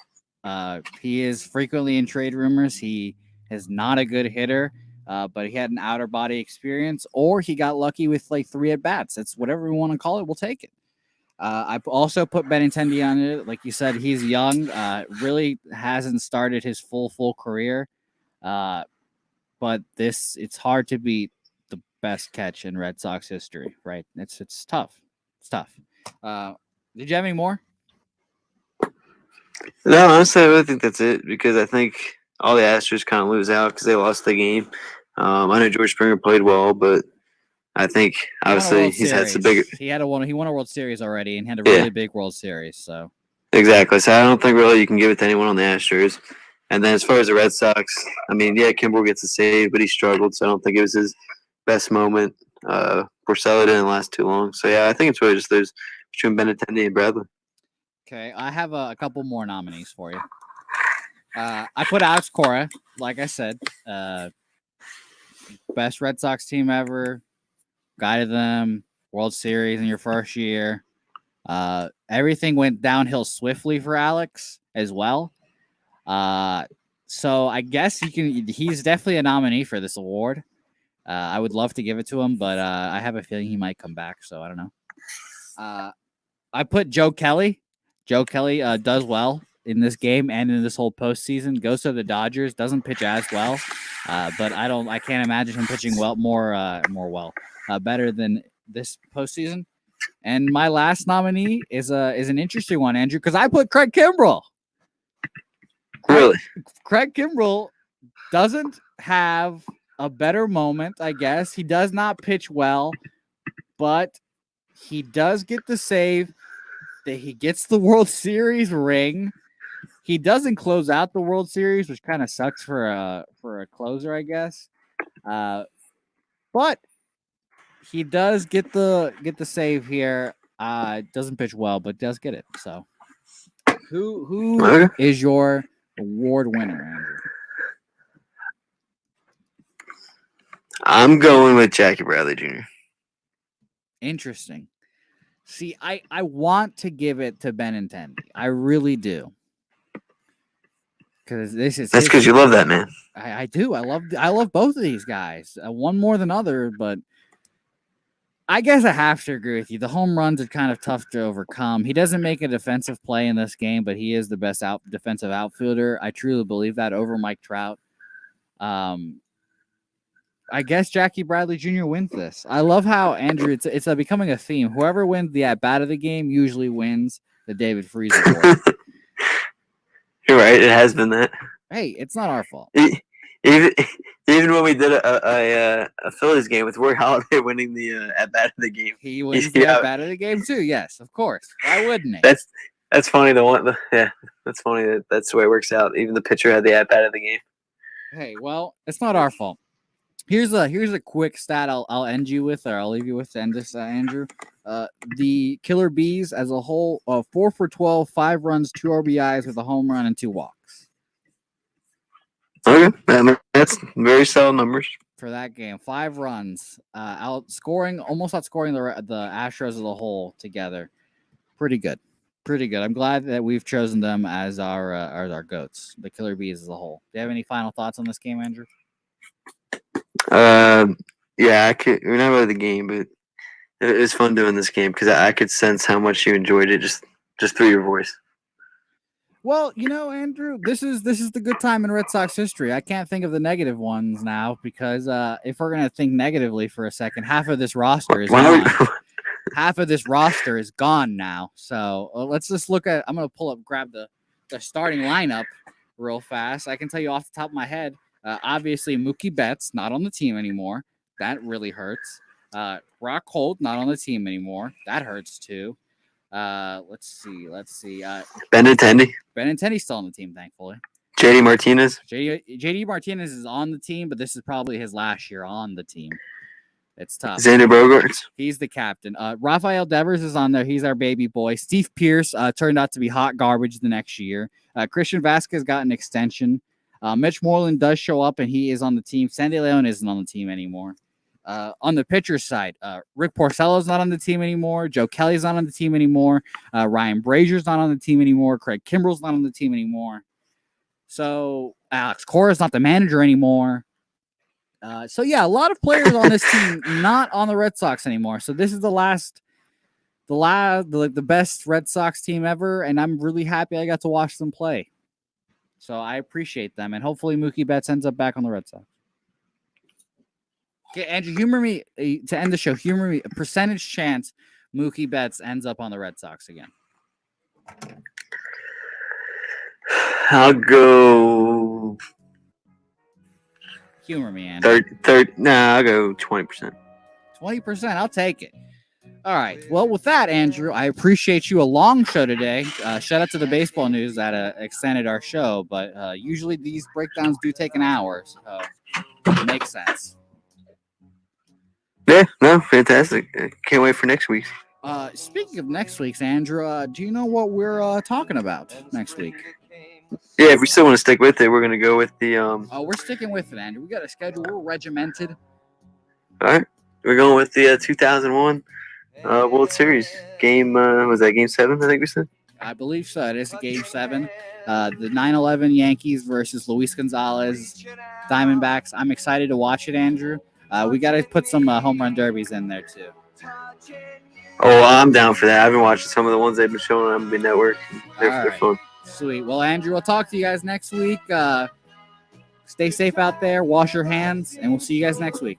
He is frequently in trade rumors. He is not a good hitter, but he had an outer body experience, or he got lucky with like 3 at bats. It's whatever we want to call it. We'll take it. I also put Benintendi on it. Like you said, he's young. Really hasn't started his full career. But it's hard to beat the best catch in Red Sox history, right? It's tough. It's tough. Did you have any more? No, honestly, I really think that's it because I think all the Astros kind of lose out because they lost the game. I know George Springer played well, but I think obviously he's had some bigger. He won a World Series already and had a really big World Series. So exactly. So I don't think really you can give it to anyone on the Astros. And then as far as the Red Sox, I mean, yeah, Kimbrel gets a save, but he struggled, so I don't think it was his best moment. Porcello didn't last too long. So yeah, I think it's really just those between Benintendi and Bradley. Okay, I have a couple more nominees for you. I put Alex Cora, like I said, best Red Sox team ever, guided them, World Series in your first year. Everything went downhill swiftly for Alex as well. So I guess he's definitely a nominee for this award. I would love to give it to him, but I have a feeling he might come back, so I don't know. I put Joe Kelly. Joe Kelly does well in this game and in this whole postseason. Goes to the Dodgers, doesn't pitch as well, but I can't imagine him pitching better than this postseason. And my last nominee is an interesting one, Andrew, because I put Craig Kimbrel. Really, Craig Kimbrel doesn't have a better moment, I guess. He does not pitch well, but he does get the save. That he gets the World Series ring. He doesn't close out the World Series, which kind of sucks for a closer, I guess. But he does get the save here. Doesn't pitch well, but does get it. So, who is your award winner, Andrew? I'm going with Jackie Bradley Jr. Interesting. See, I want to give it to Benintendi. I really do. Because that's because you love that man. I do. I love both of these guys. One more than other, but I guess I have to agree with you. The home runs are kind of tough to overcome. He doesn't make a defensive play in this game, but he is the best defensive outfielder. I truly believe that over Mike Trout. I guess Jackie Bradley Jr. wins this. I love how, Andrew, it's becoming a theme. Whoever wins the at-bat of the game usually wins the David Freese Award. You're right. It has been that. Hey, it's not our fault. Even when we did a Phillies game with Roy Halladay winning the at-bat of the game. He wins the at-bat of the game, too. Yes, of course. Why wouldn't he? That's funny. That's funny. That's the way it works out. Even the pitcher had the at-bat of the game. Hey, well, it's not our fault. Here's a quick stat I'll end you with, or I'll leave you with to end this, Andrew. The Killer Bees as a whole, 4 for 12, 5 runs, 2 RBIs with a home run and 2 walks. Okay, that's very solid numbers for that game. 5 runs, almost outscoring the Astros as a whole together. Pretty good. I'm glad that we've chosen them as our goats, the Killer Bees as a whole. Do you have any final thoughts on this game, Andrew? Yeah, we're not really the game, but it was fun doing this game because I could sense how much you enjoyed it just through your voice. Well, Andrew, this is the good time in Red Sox history. I can't think of the negative ones now because if we're gonna think negatively for a second, half of this roster is gone. Half of this roster is gone now. So let's just look at. I'm gonna grab the starting lineup real fast. I can tell you off the top of my head. Obviously, Mookie Betts not on the team anymore. That really hurts. Rock Holt not on the team anymore. That hurts too. Let's see. Benintendi. Benintendi's still on the team, thankfully. JD Martinez. JD Martinez is on the team, but this is probably his last year on the team. It's tough. Xander Bogaerts. He's the captain. Rafael Devers is on there. He's our baby boy. Steve Pierce turned out to be hot garbage the next year. Christian Vasquez got an extension. Mitch Moreland does show up, and he is on the team. Sandy Leon isn't on the team anymore. On the pitcher side, Rick Porcello's not on the team anymore. Joe Kelly's not on the team anymore. Ryan Brazier's not on the team anymore. Craig Kimbrell's not on the team anymore. So Alex Cora's not the manager anymore. So yeah, a lot of players on this team not on the Red Sox anymore. So this is the best Red Sox team ever, and I'm really happy I got to watch them play. So I appreciate them, and hopefully Mookie Betts ends up back on the Red Sox. Okay, Andrew, humor me to end the show. Humor me, a percentage chance Mookie Betts ends up on the Red Sox again. I'll go. Humor me, Andrew. I'll go 20%. 20%. I'll take it. All right. Well, with that, Andrew, I appreciate you. A long show today. Shout out to the baseball news that extended our show, but usually these breakdowns do take an hour, so it makes sense. Yeah, no, fantastic. Can't wait for next week. Speaking of next week's, Andrew, do you know what we're talking about next week? Yeah, if we still want to stick with it, we're going to go with the... Oh, we're sticking with it, Andrew. We got a schedule. We're regimented. All right. We're going with the 2001 World Series. Game, was that Game 7, I think we said? I believe so. It is Game 7. The 9-11 Yankees versus Luis Gonzalez Diamondbacks. I'm excited to watch it, Andrew. We got to put some home run derbies in there, too. Oh, I'm down for that. I've been watching some of the ones they've been showing on the network. They're fun. Sweet. Well, Andrew, I'll talk to you guys next week. Stay safe out there. Wash your hands, and we'll see you guys next week.